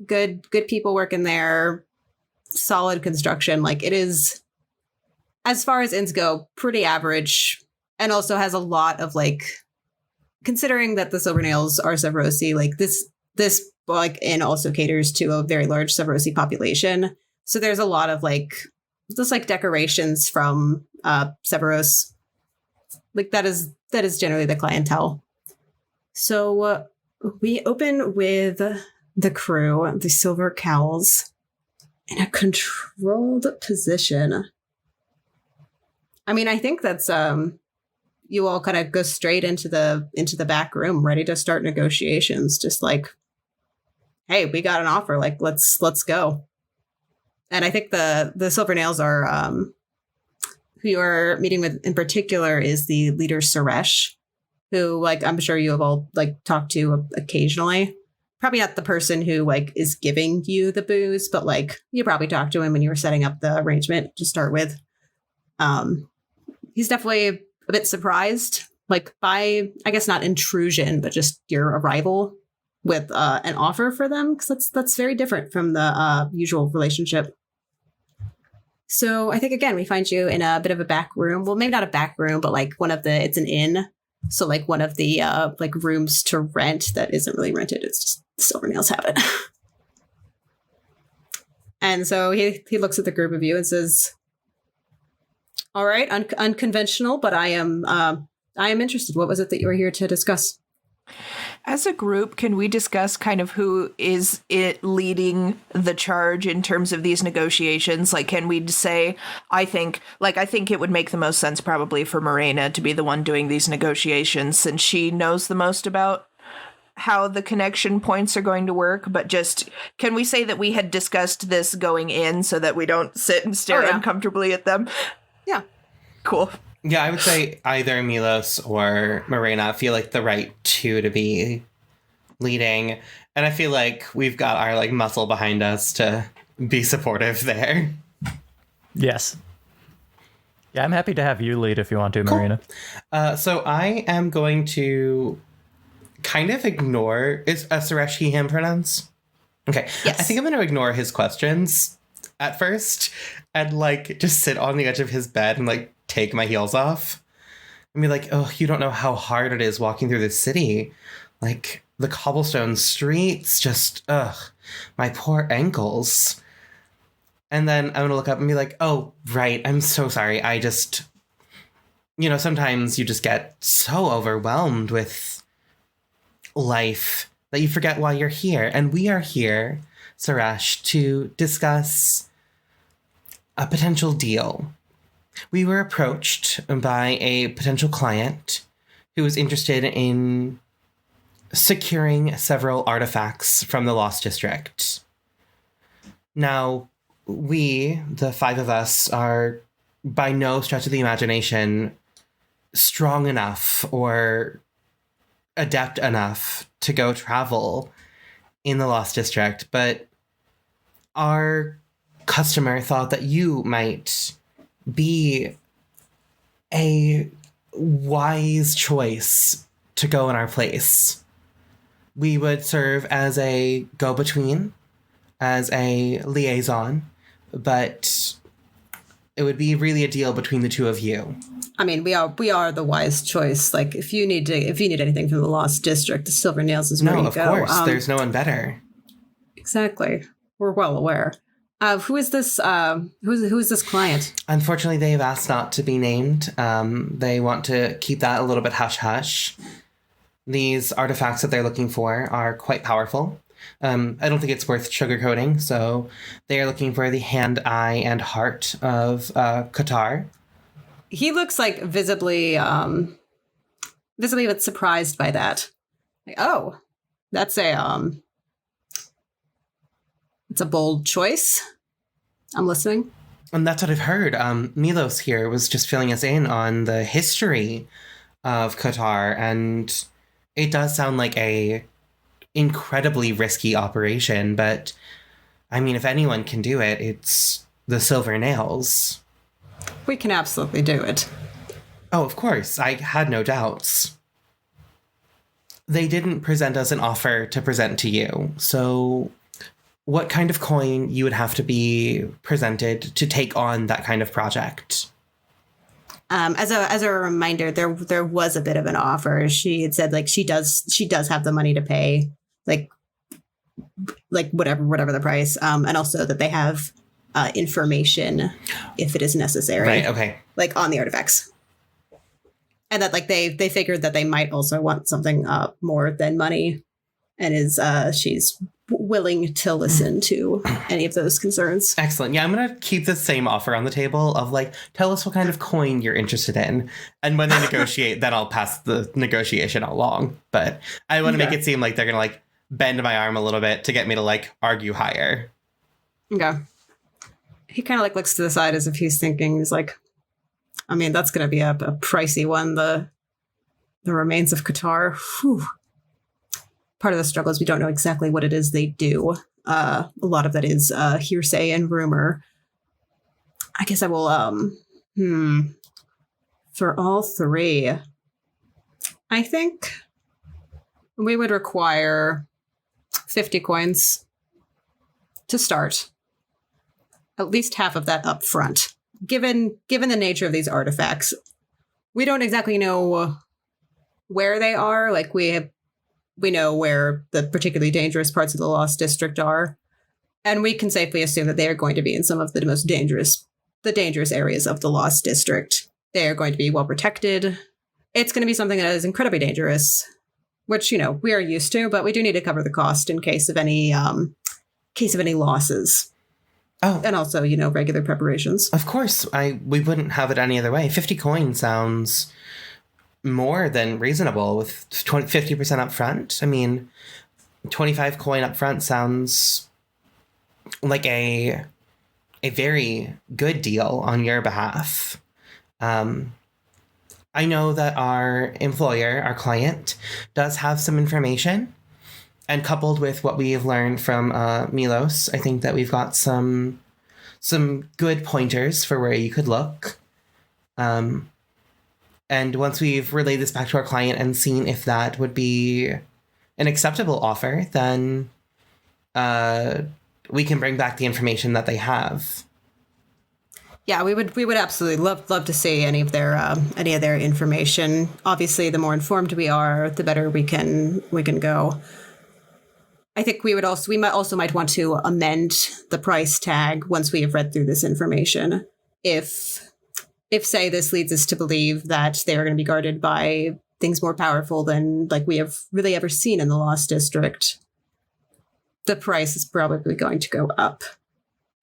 good people working there, solid construction. Like it is, as far as inns go, pretty average, and also has a lot of like, considering that the Silvernails are Severosi, like this like inn also caters to a very large Severosi population. So there's a lot of like just like decorations from Severos. Like that is generally the clientele. So we open with the crew, the Silver Cowls, in a controlled position. I mean, I think that's you all kind of go straight into the back room, ready to start negotiations. Just like, hey, we got an offer. Like, let's go. And I think the Silvernails are who you're meeting with in particular is the leader Suresh, who like I'm sure you have all like talked to occasionally. Probably not the person who like is giving you the booze, but like you probably talked to him when you were setting up the arrangement to start with. He's definitely a bit surprised, like by, I guess not intrusion, but just your arrival with an offer for them, because that's very different from the usual relationship. So I think again we find you in a bit of a back room. Well, maybe not a back room, but like it's an inn. So like one of the like rooms to rent that isn't really rented. It's just Silver Nails have it. And so he looks at the group of you and says, all right, unconventional, but I am interested. What was it that you were here to discuss? As a group, can we discuss kind of who is it leading the charge in terms of these negotiations? Like, can we say, I think it would make the most sense probably for Mirena to be the one doing these negotiations, since she knows the most about how the connection points are going to work. But just, can we say that we had discussed this going in so that we don't sit and stare uncomfortably at them? Yeah. Cool. Yeah, I would say either Milos or Mirena feel like the right two to be leading. And I feel like we've got our like muscle behind us to be supportive there. Yes. Yeah, I'm happy to have you lead if you want to, Cool. Mirena. So I am going to kind of ignore... Is Suresh he, him pronouns? Okay. Yes. I think I'm going to ignore his questions at first and like just sit on the edge of his bed and like take my heels off and be like, oh, you don't know how hard it is walking through this city. Like the cobblestone streets, just, my poor ankles. And then I'm going to look up and be like, oh, right, I'm so sorry. I just, sometimes you just get so overwhelmed with life that you forget why you're here. And we are here, Suresh, to discuss a potential deal. We were approached by a potential client who was interested in securing several artifacts from the Lost District. Now, we, the five of us, are by no stretch of the imagination strong enough or adept enough to go travel in the Lost District, but our customer thought that you might be a wise choice to go in our place. We would serve as a go-between, as a liaison, but it would be really a deal between the two of you. I mean, we are the wise choice. Like, if you need anything from the Lost District, the Silver Nails is where you go. No, of course. There's no one better. Exactly. We're well aware. Who is this? Who is this client? Unfortunately, they've asked not to be named. They want to keep that a little bit hush-hush. These artifacts that they're looking for are quite powerful. I don't think it's worth sugarcoating, so they are looking for the hand, eye, and heart of Qatar. He looks like visibly a bit surprised by that. Like, oh, it's a bold choice. I'm listening. And that's what I've heard. Milos here was just filling us in on the history of Qatar, and it does sound like a incredibly risky operation, but I mean, if anyone can do it, it's the Silver Nails. We can absolutely do it. Oh, of course. I had no doubts. They didn't present us an offer to present to you, so what kind of coin you would have to be presented to take on that kind of project? As a reminder, there was a bit of an offer. She had said like she does have the money to pay like whatever the price, and also that they have information if it is necessary. Right. Okay. Like on the artifacts, and that like they figured that they might also want something more than money, and she's willing to listen to any of those concerns. Excellent. Yeah, I'm going to keep the same offer on the table of like, tell us what kind of coin you're interested in. And when they negotiate, then I'll pass the negotiation along. But I want to make it seem like they're going to like bend my arm a little bit to get me to like argue higher. Okay. He kind of like looks to the side as if he's thinking, he's like, I mean, that's going to be a pricey one. The remains of Qatar. Whew. Part of the struggle is we don't know exactly what it is they do. A lot of that is hearsay and rumor. I guess I will, for all three, I think we would require 50 coins to start. At least half of that up front. Given the nature of these artifacts, we don't exactly know where they are. Like we know where the particularly dangerous parts of the Lost District are, and we can safely assume that they are going to be in some of the most dangerous areas of the Lost District. They are going to be well protected. It's going to be something that is incredibly dangerous, which, we are used to, but we do need to cover the cost in case of any losses. Oh, and also, regular preparations. Of course, we wouldn't have it any other way. 50 coins sounds more than reasonable with 50% up front. I mean, 25 coin up front sounds like a very good deal on your behalf. I know that our employer, our client, does have some information. And coupled with what we've learned from Milos, I think that we've got some good pointers for where you could look. And once we've relayed this back to our client and seen if that would be an acceptable offer, then we can bring back the information that they have. Yeah, we would absolutely love to see any of their information. Obviously, the more informed we are, the better we can go. I think we might want to amend the price tag once we have read through this information. If say this leads us to believe that they are going to be guarded by things more powerful than like we have really ever seen in the Lost District, the price is probably going to go up.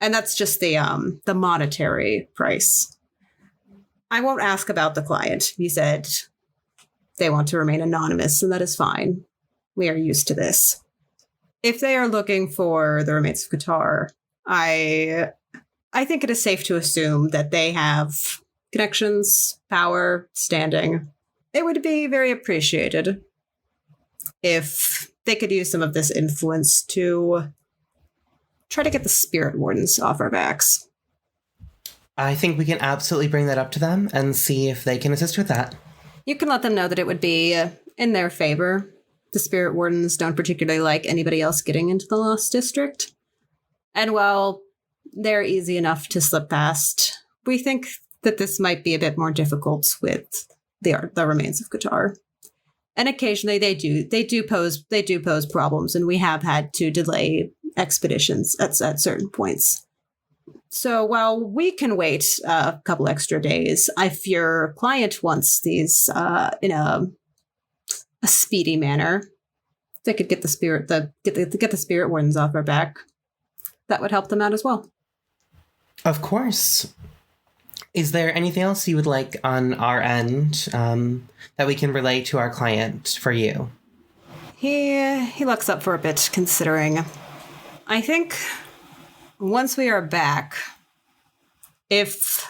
And that's just the monetary price. I won't ask about the client. You said they want to remain anonymous, and that is fine. We are used to this. If they are looking for the remains of Qatar, I think it is safe to assume that they have connections, power, standing. It would be very appreciated if they could use some of this influence to try to get the Spirit Wardens off our backs. I think we can absolutely bring that up to them and see if they can assist with that. You can let them know that it would be in their favor. The Spirit Wardens don't particularly like anybody else getting into the Lost District. And while they're easy enough to slip past, we think that this might be a bit more difficult with the remains of Qatar. And occasionally they do pose problems, and we have had to delay expeditions at certain points. So while we can wait a couple extra days, if your client wants these in a speedy manner, they could get the Spirit Wardens off our back. That would help them out as well. Of course. Is there anything else you would like on our end that we can relay to our client for you? He looks up for a bit, considering. I think once we are back, if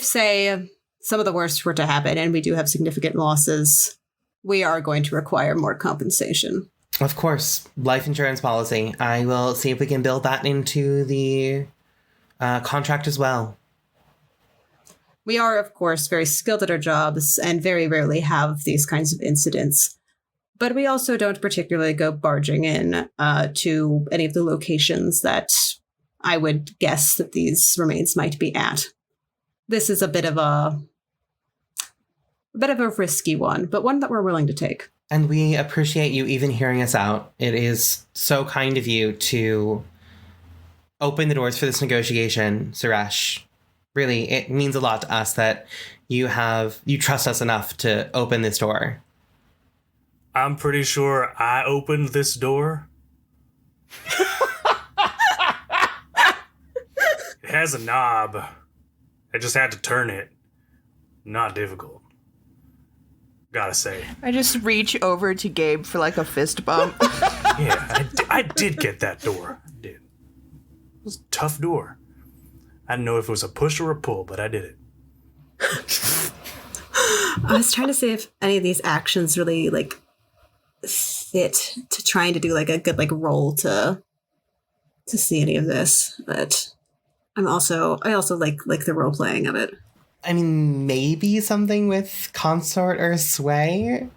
say some of the worst were to happen and we do have significant losses, we are going to require more compensation. Of course, life insurance policy. I will see if we can build that into the contract as well. We are, of course, very skilled at our jobs and very rarely have these kinds of incidents. But we also don't particularly go barging in to any of the locations that I would guess that these remains might be at. This is a bit of a risky one, but one that we're willing to take. And we appreciate you even hearing us out. It is so kind of you to open the doors for this negotiation, Suresh. Really, it means a lot to us that you trust us enough to open this door. I'm pretty sure I opened this door. It has a knob. I just had to turn it. Not difficult. Gotta say. I just reach over to Gabe for like a fist bump. Yeah, I did get that door. I did. It was a tough door. I didn't know if it was a push or a pull, but I did it. I was trying to see if any of these actions really fit to trying to do a good roll to see any of this, but I also like the role playing of it. I mean, maybe something with consort or sway.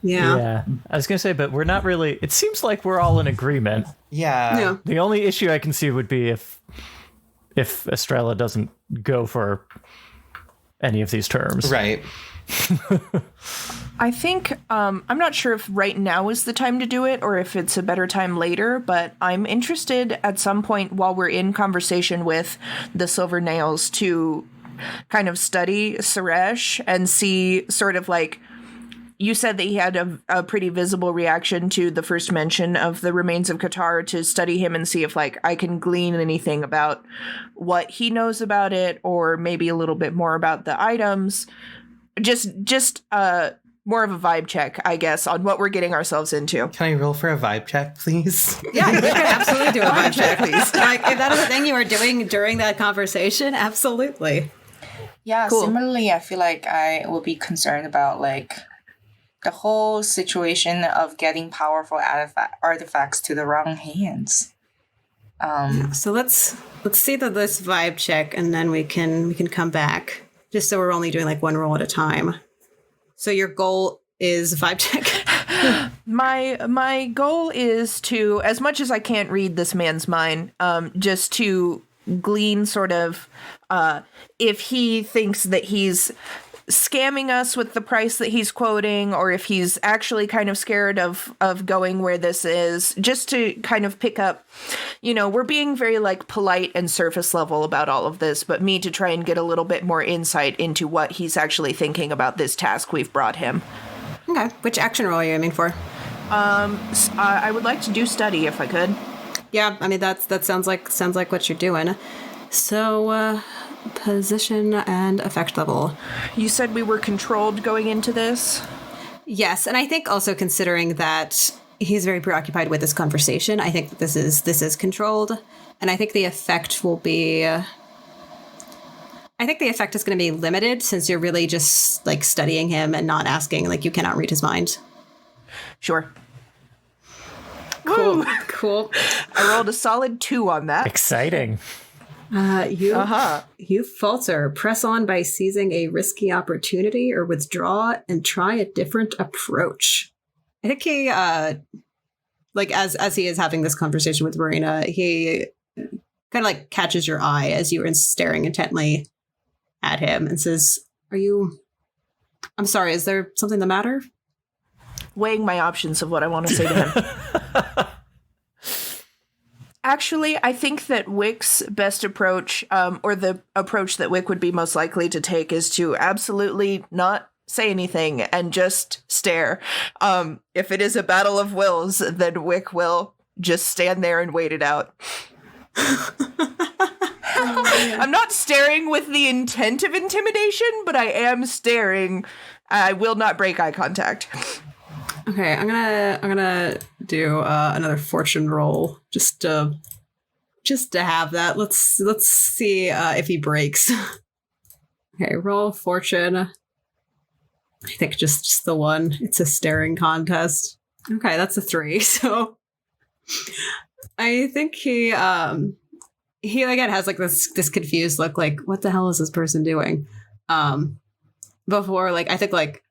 Yeah. I was gonna say, but we're not really. It seems like we're all in agreement. Yeah. The only issue I can see would be if Estrella doesn't go for any of these terms. Right. I think, I'm not sure if right now is the time to do it or if it's a better time later, but I'm interested at some point while we're in conversation with the Silver Nails to kind of study Suresh and see sort of like, you said that he had a pretty visible reaction to the first mention of the remains of Qatar, to study him and see if like I can glean anything about what he knows about it or maybe a little bit more about the items. Just more of a vibe check, I guess, on what we're getting ourselves into. Can I roll for a vibe check, please? Yeah, you can absolutely do a vibe check, please. Like, if that is the thing you were doing during that conversation, absolutely. Yeah, Cool. Similarly, I feel like I will be concerned about like the whole situation of getting powerful artifacts to the wrong hands. So let's see this vibe check, and then we can come back. Just so we're only doing like one roll at a time. So your goal is vibe check. My goal is to, as much as I can't read this man's mind, just to glean sort of if he thinks that he's scamming us with the price that he's quoting, or if he's actually kind of scared of going where this is, just to kind of pick up, we're being very like polite and surface level about all of this, but me to try and get a little bit more insight into what he's actually thinking about this task we've brought him. Okay. Which action roll are you aiming for? I would like to do study if I could. Yeah, I mean that sounds like what you're doing. So position and effect level. You said we were controlled going into this? Yes, and I think also considering that he's very preoccupied with this conversation, I think that this is controlled, and I think the effect will be. I think the effect is going to be limited since you're really just like studying him and not asking, like you cannot read his mind. Sure. Cool. Woo! Cool. I rolled a solid 2 on that. Exciting. You falter. Press on by seizing a risky opportunity, or withdraw and try a different approach. I think he, like as he is having this conversation with Mirena, he kind of like catches your eye as you are staring intently at him and says, I'm sorry, is there something the matter? Weighing my options of what I want to say to him. Actually, I think that Wick's best approach, or the approach that Wick would be most likely to take, is to absolutely not say anything and just stare. If it is a battle of wills, then Wick will just stand there and wait it out. I'm not staring with the intent of intimidation, but I am staring. I will not break eye contact. Okay, I'm gonna do another fortune roll just to have that. Let's see if he breaks. Okay, roll fortune. I think just the one. It's a staring contest. Okay, that's a 3. So I think he again has like this confused look, like what the hell is this person doing? Before like I think like.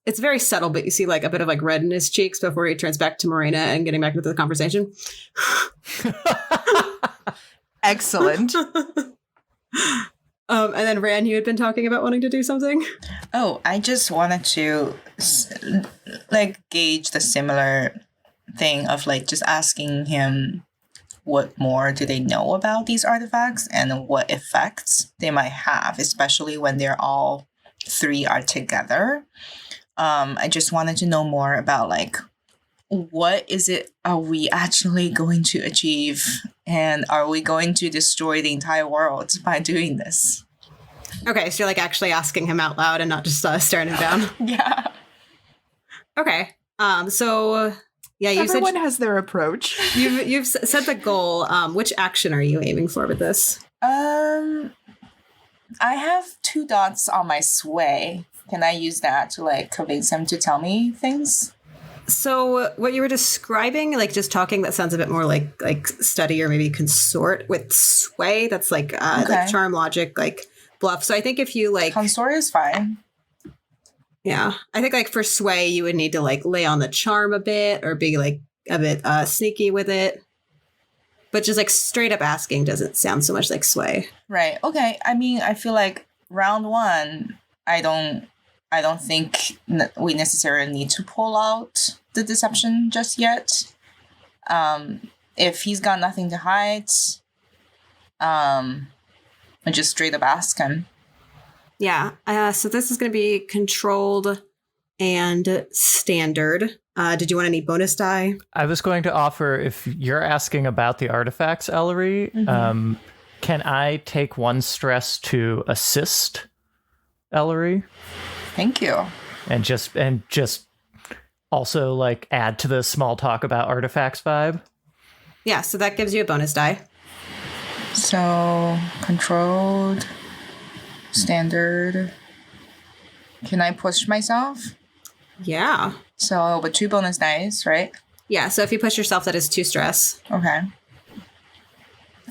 It's very subtle, but you see like a bit of like red in his cheeks before he turns back to Mirena and getting back into the conversation. Excellent. And then Ran, you had been talking about wanting to do something? Oh, I just wanted to like gauge the similar thing of like just asking him what more do they know about these artifacts and what effects they might have, especially when they're all 3 are together. I just wanted to know more about like what is it are we actually going to achieve, and are we going to destroy the entire world by doing this? Okay, so you're like actually asking him out loud and not just staring him down. Yeah. Okay. So yeah, Everyone has their approach. You've set the goal. Which action are you aiming for with this? I have 2 dots on my sway. Can I use that to like convince him to tell me things? So what you were describing, like just talking, that sounds a bit more like study or maybe consort. With sway, that's like like charm, logic, like bluff. So I think if you like consort is fine. Yeah, I think like for sway, you would need to like lay on the charm a bit or be like a bit sneaky with it. But just like straight up asking doesn't sound so much like sway. Right. Okay. I mean, I feel like round 1, I don't I don't think we necessarily need to pull out the deception just yet. If he's got nothing to hide, I just straight up ask him. Yeah. So this is going to be controlled and standard. Did you want any bonus die? I was going to offer, if you're asking about the artifacts, Ellery, can I take 1 stress to assist Ellery? Thank you. And just also like add to the small talk about artifacts vibe? Yeah, so that gives you a bonus die. So, controlled, standard. Can I push myself? Yeah. So, with 2 bonus dice, right? Yeah, so if you push yourself, that is 2 stress. Okay.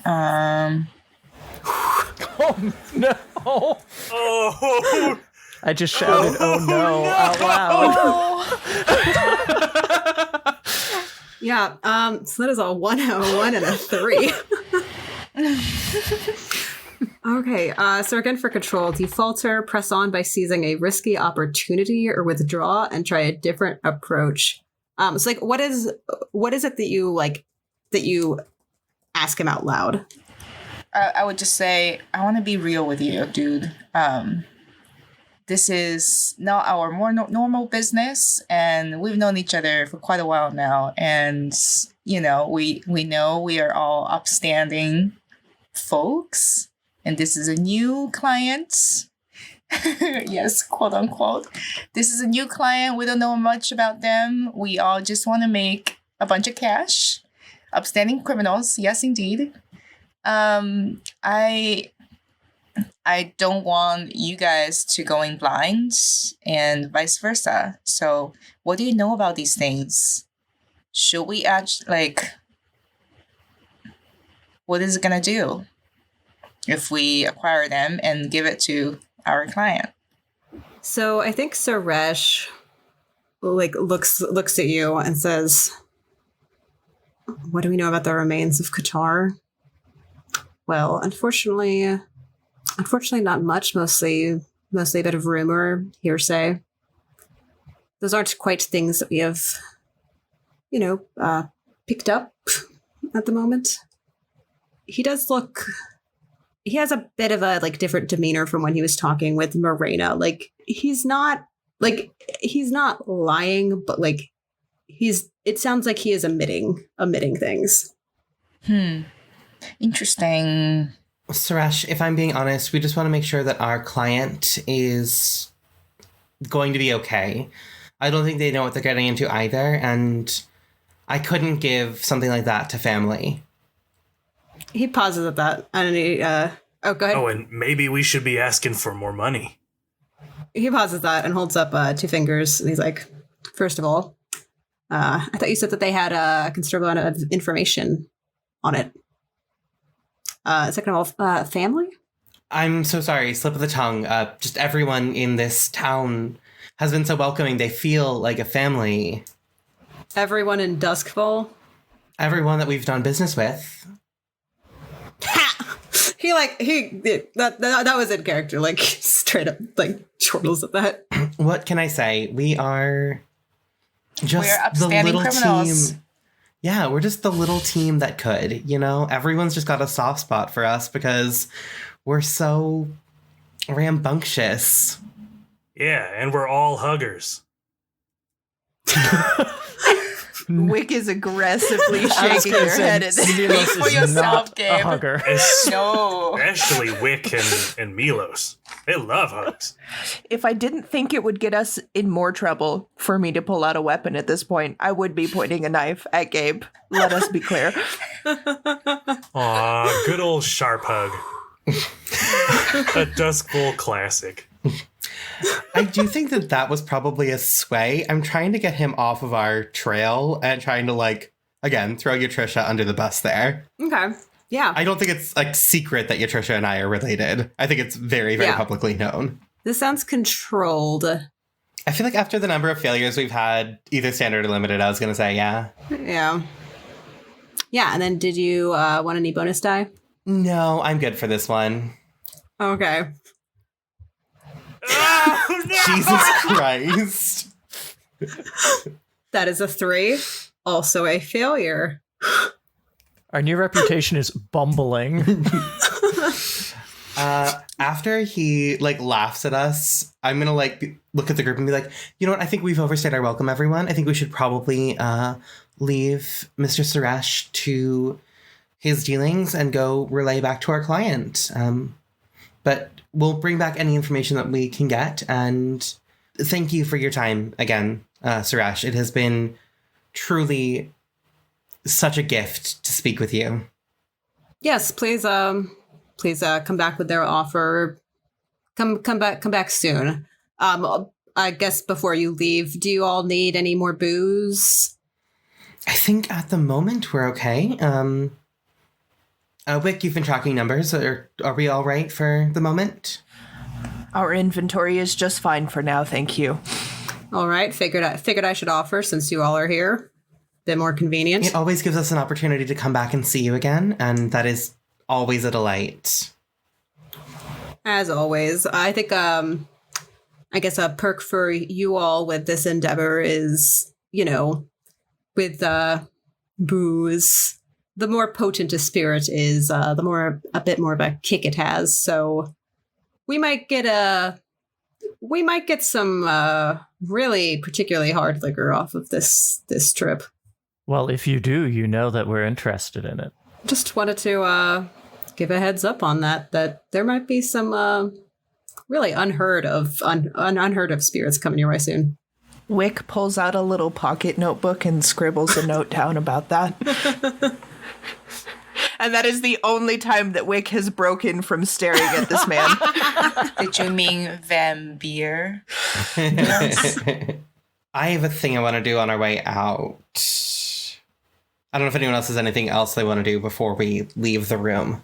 Oh, no. Oh, I just shouted, oh no, out loud. Yeah, so that is a 1, a 1, and a 3. Okay, so again for control, do you falter, press on by seizing a risky opportunity, or withdraw and try a different approach? So like, what is it that you ask him out loud? I would just say, I want to be real with you, dude. This is not our more normal business, and we've known each other for quite a while now. And, you know we know we are all upstanding folks, and this is a new client. Yes, quote unquote. This is a new client. We don't know much about them. We all just want to make a bunch of cash. Upstanding criminals, yes, indeed. I don't want you guys to go in blind, and vice versa. So, what do you know about these things? Should we what is it gonna do if we acquire them and give it to our client? So I think Suresh looks at you and says, "What do we know about the remains of Qatar?" Well, unfortunately not much, mostly a bit of rumor, hearsay. Those aren't quite things that we have, picked up at the moment. He has a bit of a different demeanor from when he was talking with Mirena. He's not lying, but it sounds like he is omitting things. Interesting. Suresh, if I'm being honest, we just want to make sure that our client is going to be okay. I don't think they know what they're getting into either, and I couldn't give something like that to family. He pauses at that, and he, go ahead. Oh, and maybe we should be asking for more money. He pauses that and holds up 2 fingers, and he's like, first of all, I thought you said that they had a considerable amount of information on it. Second of all, family? I'm so sorry, slip of the tongue. Just everyone in this town has been so welcoming. They feel like a family. Everyone in Duskfall? Everyone that we've done business with. That was in character, straight up, chortles at that. What can I say? We are just We're upstanding the little criminals. team. Yeah, we're just the little team that could, Everyone's just got a soft spot for us because we're so rambunctious. Yeah, and we're all huggers. Wick is aggressively shaking her head at this. Speak for yourself, Gabe. Hugger. No. Especially Wick and Milos. They love hugs. If I didn't think it would get us in more trouble for me to pull out a weapon at this point, I would be pointing a knife at Gabe. Let us be clear. Aw, good old sharp hug. A Dusk Bowl classic. I do think that was probably a sway. I'm trying to get him off of our trail and trying to, again, throw Yatricia under the bus there. Okay. Yeah. I don't think it's, secret that Yatricia and I are related. I think it's very, very publicly known. This sounds controlled. I feel like after the number of failures we've had, either standard or limited, I was going to say, yeah. Yeah. Yeah, and then did you want any bonus die? No, I'm good for this one. Okay. Oh, no! Jesus Christ. That is a 3. Also a failure. Our new reputation is bumbling. After he laughs at us, I'm gonna look at the group and be like, you know what? I think we've overstayed our welcome, everyone. I think we should probably leave Mr. Suresh to his dealings and go relay back to our client. But we'll bring back any information that we can get. And thank you for your time again, Suresh. It has been truly such a gift to speak with you. Yes, please come back with their offer. Come back soon. I guess before you leave, do you all need any more booze? I think at the moment we're okay. Wick, you've been tracking numbers. Are we all right for the moment? Our inventory is just fine for now, thank you. All right, figured I should offer since you all are here. Bit more convenient. It always gives us an opportunity to come back and see you again, and that is always a delight. As always, I think I guess a perk for you all with this endeavor is, with booze, the more potent a spirit is, the more a bit more of a kick it has. So we might get some really particularly hard liquor off of this trip. Well, if you do, you know that we're interested in it. Just wanted to give a heads up on that there might be some really unheard of spirits coming your way soon. Wick pulls out a little pocket notebook and scribbles a note down about that. And that is the only time that Wick has broken from staring at this man. Did you mean vampire? I have a thing I want to do on our way out. I don't know if anyone else has anything else they want to do before we leave the room.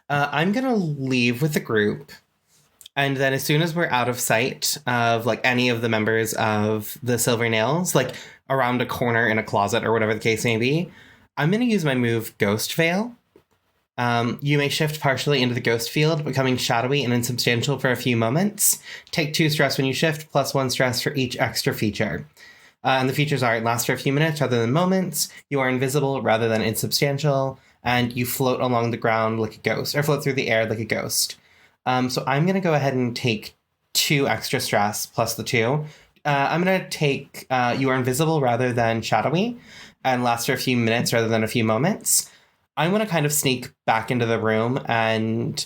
I'm going to leave with the group. And then as soon as we're out of sight of any of the members of the Silver Nails, around a corner in a closet or whatever the case may be, I'm going to use my move Ghost Veil. You may shift partially into the ghost field, becoming shadowy and insubstantial for a few moments. Take 2 stress when you shift, plus 1 stress for each extra feature. And the features are, it lasts for a few minutes rather than moments, you are invisible rather than insubstantial, and you float along the ground like a ghost, or float through the air like a ghost. So I'm going to go ahead and take 2 extra stress plus the 2. I'm going to take you are invisible rather than shadowy, and lasts for a few minutes rather than a few moments. I'm going to kind of sneak back into the room and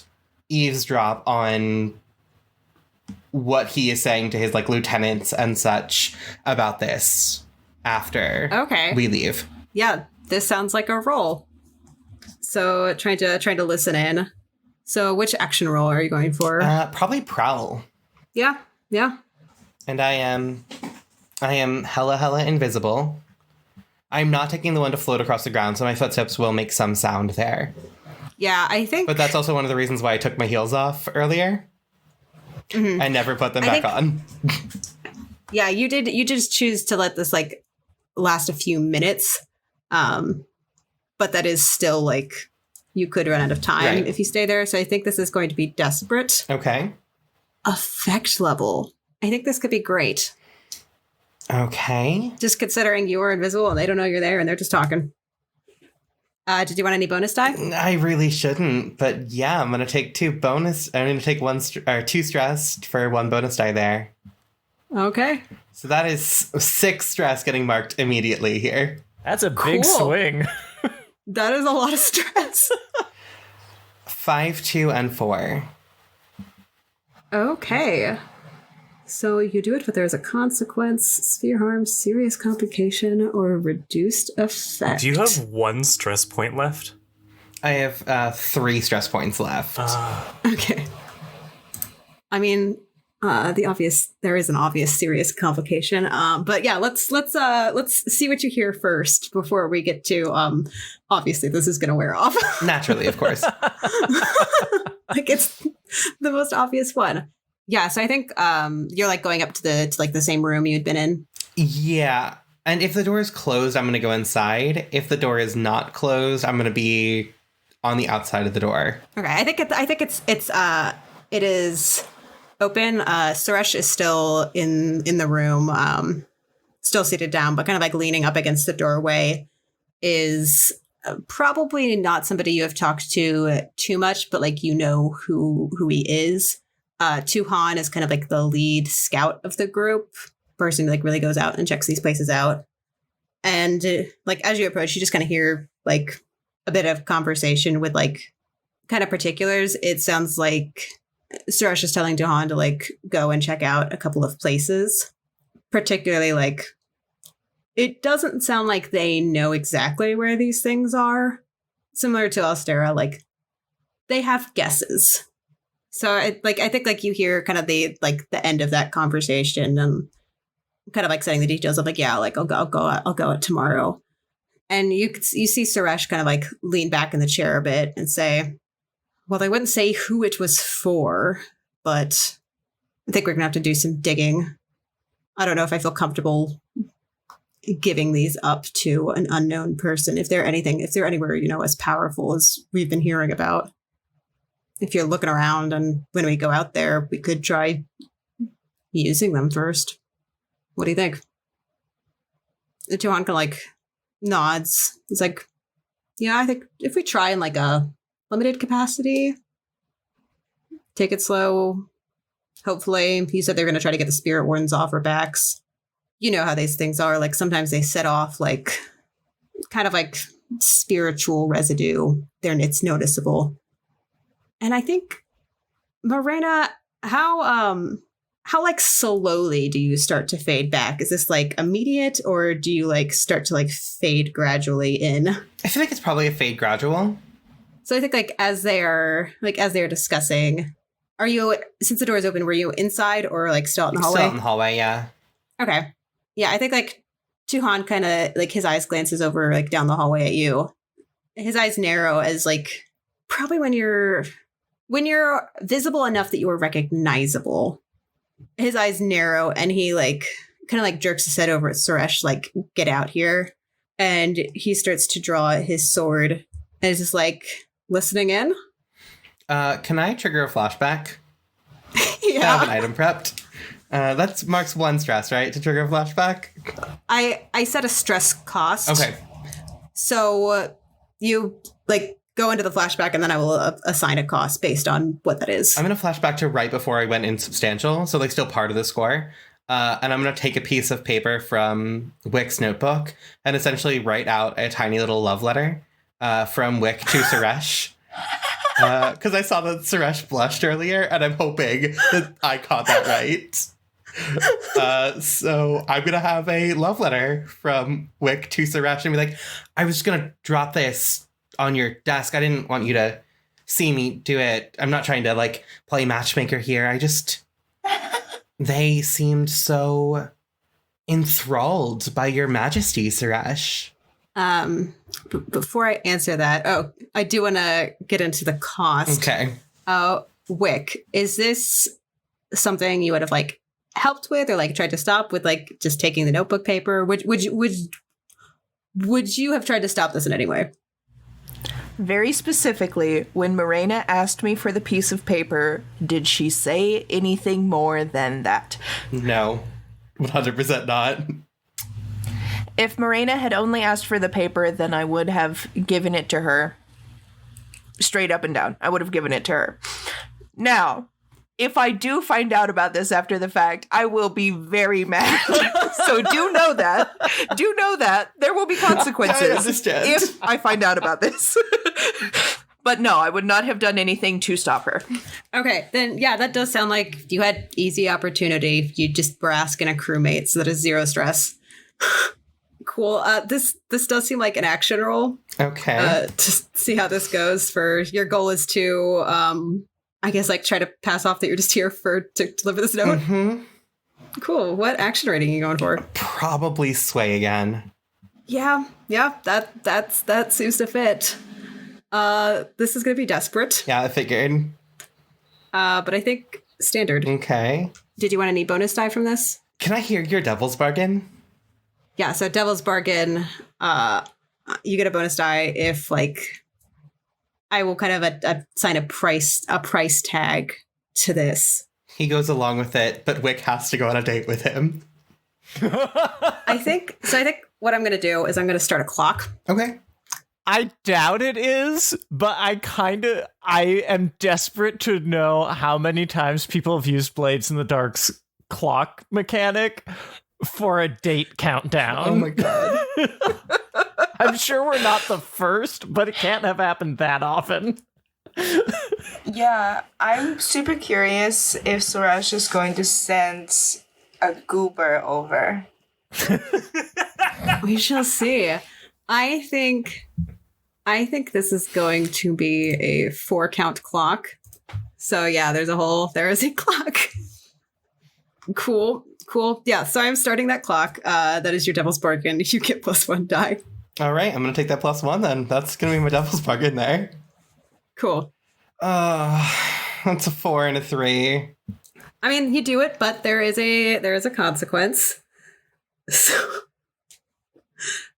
eavesdrop on what he is saying to his lieutenants and such about this after we leave. Yeah, this sounds like a roll. So trying to listen in. So which action roll are you going for? Probably prowl. Yeah. And I am hella invisible. I'm not taking the one to float across the ground, so my footsteps will make some sound there. Yeah, I think. But that's also one of the reasons why I took my heels off earlier. Mm-hmm. I never put them back on. Yeah, you did. You just choose to let this last a few minutes, but that is still you could run out of time if you stay there. So I think this is going to be desperate. Okay. Effect level. I think this could be great. Okay. Just considering you are invisible and they don't know you're there and they're just talking. Did you want any bonus die? I really shouldn't, but yeah, I'm gonna take 2 bonus. I'm gonna take 2 stress for 1 bonus die there. Okay. So that is 6 stress getting marked immediately here. That's a big swing. That is a lot of stress. 5, 2, and 4. Okay. So you do it, but there's a consequence, severe harm, serious complication, or reduced effect. Do you have 1 stress point left? I have 3 stress points left. Okay. I mean, there is an obvious serious complication. But yeah, let's see what you hear first before we get to. Obviously, this is going to wear off. Naturally, of course. It's the most obvious one. Yeah, so I think you're going up to the same room you'd been in. Yeah, and if the door is closed, I'm going to go inside. If the door is not closed, I'm going to be on the outside of the door. Okay, I think it is open. Suresh is still in the room, still seated down, but kind of like leaning up against the doorway. Is probably not somebody you have talked to too much, but like you know who he is. Tuhan is kind of like the lead scout of the group, person who like really goes out and checks these places out. And like as you approach, you just kind of hear like a bit of conversation with like kind of particulars. It sounds like Suresh is telling Tuhan to like go and check out a couple of places, particularly like it doesn't sound like they know exactly where these things are. Similar to Ostera, like they have guesses. So I think like you hear kind of the end of that conversation and kind of like saying the details of like, yeah, like I'll go out tomorrow. And you see Suresh kind of like lean back in the chair a bit and say, well, I wouldn't say who it was for, but I think we're gonna have to do some digging. I don't know if I feel comfortable giving these up to an unknown person. If they're anywhere, you know, as powerful as we've been hearing about. If you're looking around and when we go out there, we could try using them first. What do you think? Tuhan kind of like nods. He's like, yeah, I think if we try in like a limited capacity, take it slow. Hopefully, he said they're going to try to get the spirit wardens off our backs. You know how these things are. Like sometimes they set off like kind of like spiritual residue. It's noticeable. And I think, Mirena, how like slowly do you start to fade back? Is this like immediate, or do you like start to like fade gradually in? I feel like it's probably a fade gradual. So I think like as they're discussing, are you, since the door is open, were you inside or like still out in the hallway? Still out in the hallway, yeah. Okay. Yeah, I think like Tuhan kind of like his eyes glances over like down the hallway at you. His eyes narrow as like probably when you're visible enough that you are recognizable. His eyes narrow and he like kind of like jerks his head over at Suresh, like, get out here. And he starts to draw his sword and is just like listening in. Can I trigger a flashback? Yeah. I have an item prepped. That's marks 1 stress, right? To trigger a flashback? I set a stress cost. Okay. So you like go into the flashback and then I will assign a cost based on what that is. I'm going to flashback to right before I went insubstantial, so like still part of the score. And I'm going to take a piece of paper from Wick's notebook and essentially write out a tiny little love letter from Wick to Suresh. Because I saw that Suresh blushed earlier, and I'm hoping that I caught that right. So I'm going to have a love letter from Wick to Suresh and be like, I was just going to drop this on your desk. I didn't want you to see me do it. I'm not trying to like play matchmaker here. They seemed so enthralled by your majesty, Suresh. Before I answer that, I do want to get into the cost. Okay. Wick, is this something you would have like helped with or like tried to stop with, like just taking the notebook paper? Would you have tried to stop this in any way? Very specifically, when Mirena asked me for the piece of paper, did she say anything more than that? No, 100% not. If Mirena had only asked for the paper, then I would have given it to her. Straight up and down. I would have given it to her. Now, if I do find out about this after the fact, I will be very mad. So do know that. Do know that there will be consequences if I find out about this. But no, I would not have done anything to stop her. Okay, then yeah, that does sound like you had easy opportunity. You just were asking a crewmate, so that is 0 stress. Cool. This does seem like an action roll. Okay. To see how this goes. For your goal is to, I guess, like try to pass off that you're just here to deliver this note. Mm-hmm. Cool. What action rating are you going for? Probably sway again. Yeah. That seems to fit. This is going to be desperate. Yeah, I figured. But I think standard. Okay. Did you want any bonus die from this? Can I hear your devil's bargain? Yeah, so Devil's Bargain, you get a bonus die if, like, I will kind of assign a price tag to this. He goes along with it, but Wick has to go on a date with him. I think what I'm going to do is I'm going to start a clock. Okay. I doubt it is, but I am desperate to know how many times people have used Blades in the Dark's clock mechanic for a date countdown. Oh my god. I'm sure we're not the first, but it can't have happened that often. Yeah, I'm super curious if Suraj is going to send a goober over. We shall see. I think this is going to be a 4-count clock. So yeah, there is a clock. Cool. Yeah, so I'm starting that clock. That is your Devil's Bargain. You get +1 die. All right, I'm going to take that +1 then. That's going to be my Devil's Bargain there. Cool. That's a 4 and a 3. I mean, you do it, but there is a consequence. So,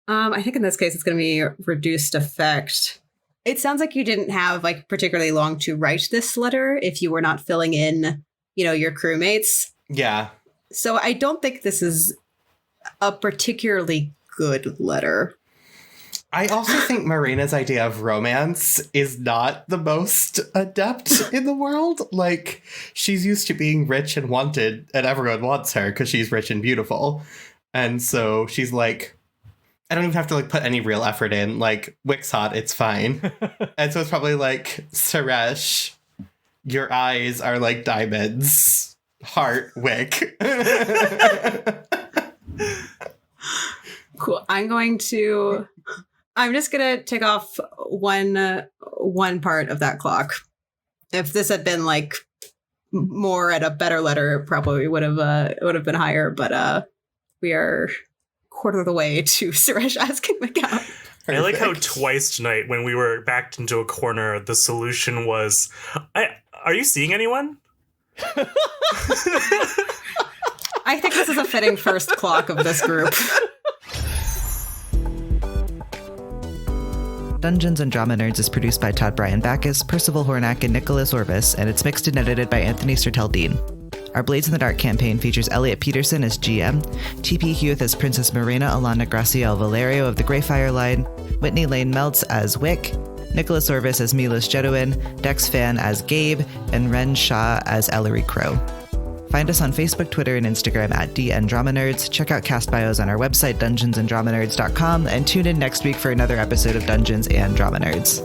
I think in this case it's going to be reduced effect. It sounds like you didn't have like particularly long to write this letter if you were not filling in, your crewmates. Yeah. So I don't think this is a particularly good letter. I also think Mirena's idea of romance is not the most adept in the world. Like, she's used to being rich and wanted, and everyone wants her because she's rich and beautiful. And so she's like, I don't even have to like put any real effort in. Like, Wick's hot, it's fine. And so it's probably like, Suresh, your eyes are like diamonds. Heart, Wick. Cool. I'm just gonna take off one part of that clock. If this had been like more at a better letter, it probably would have been higher. But we are quarter of the way to Suresh asking the count. I like how twice tonight, when we were backed into a corner, the solution was, "Are you seeing anyone?" I think this is a fitting first clock of this group. Dungeons and Drama Nerds is produced by Todd Backus, Percival Hornak, and Nicholas Orvis, and it's mixed and edited by Anthony Sertel Dean. Our Blades in the Dark campaign features Elliot Peterson as GM, TP Huth as Princess Mirena, Alonda, Gracielle, Valerio of the Grayfire line, Whitney Lehn Meltz as Wick, Nicholas Orvis as Milos Jeduin, Phan as Gabe, and Ren Shah as Ellery Crow. Find us on Facebook, Twitter, and Instagram at DN Drama Nerds. Check out cast bios on our website, dungeonsanddramanerds.com, and tune in next week for another episode of Dungeons and Drama Nerds.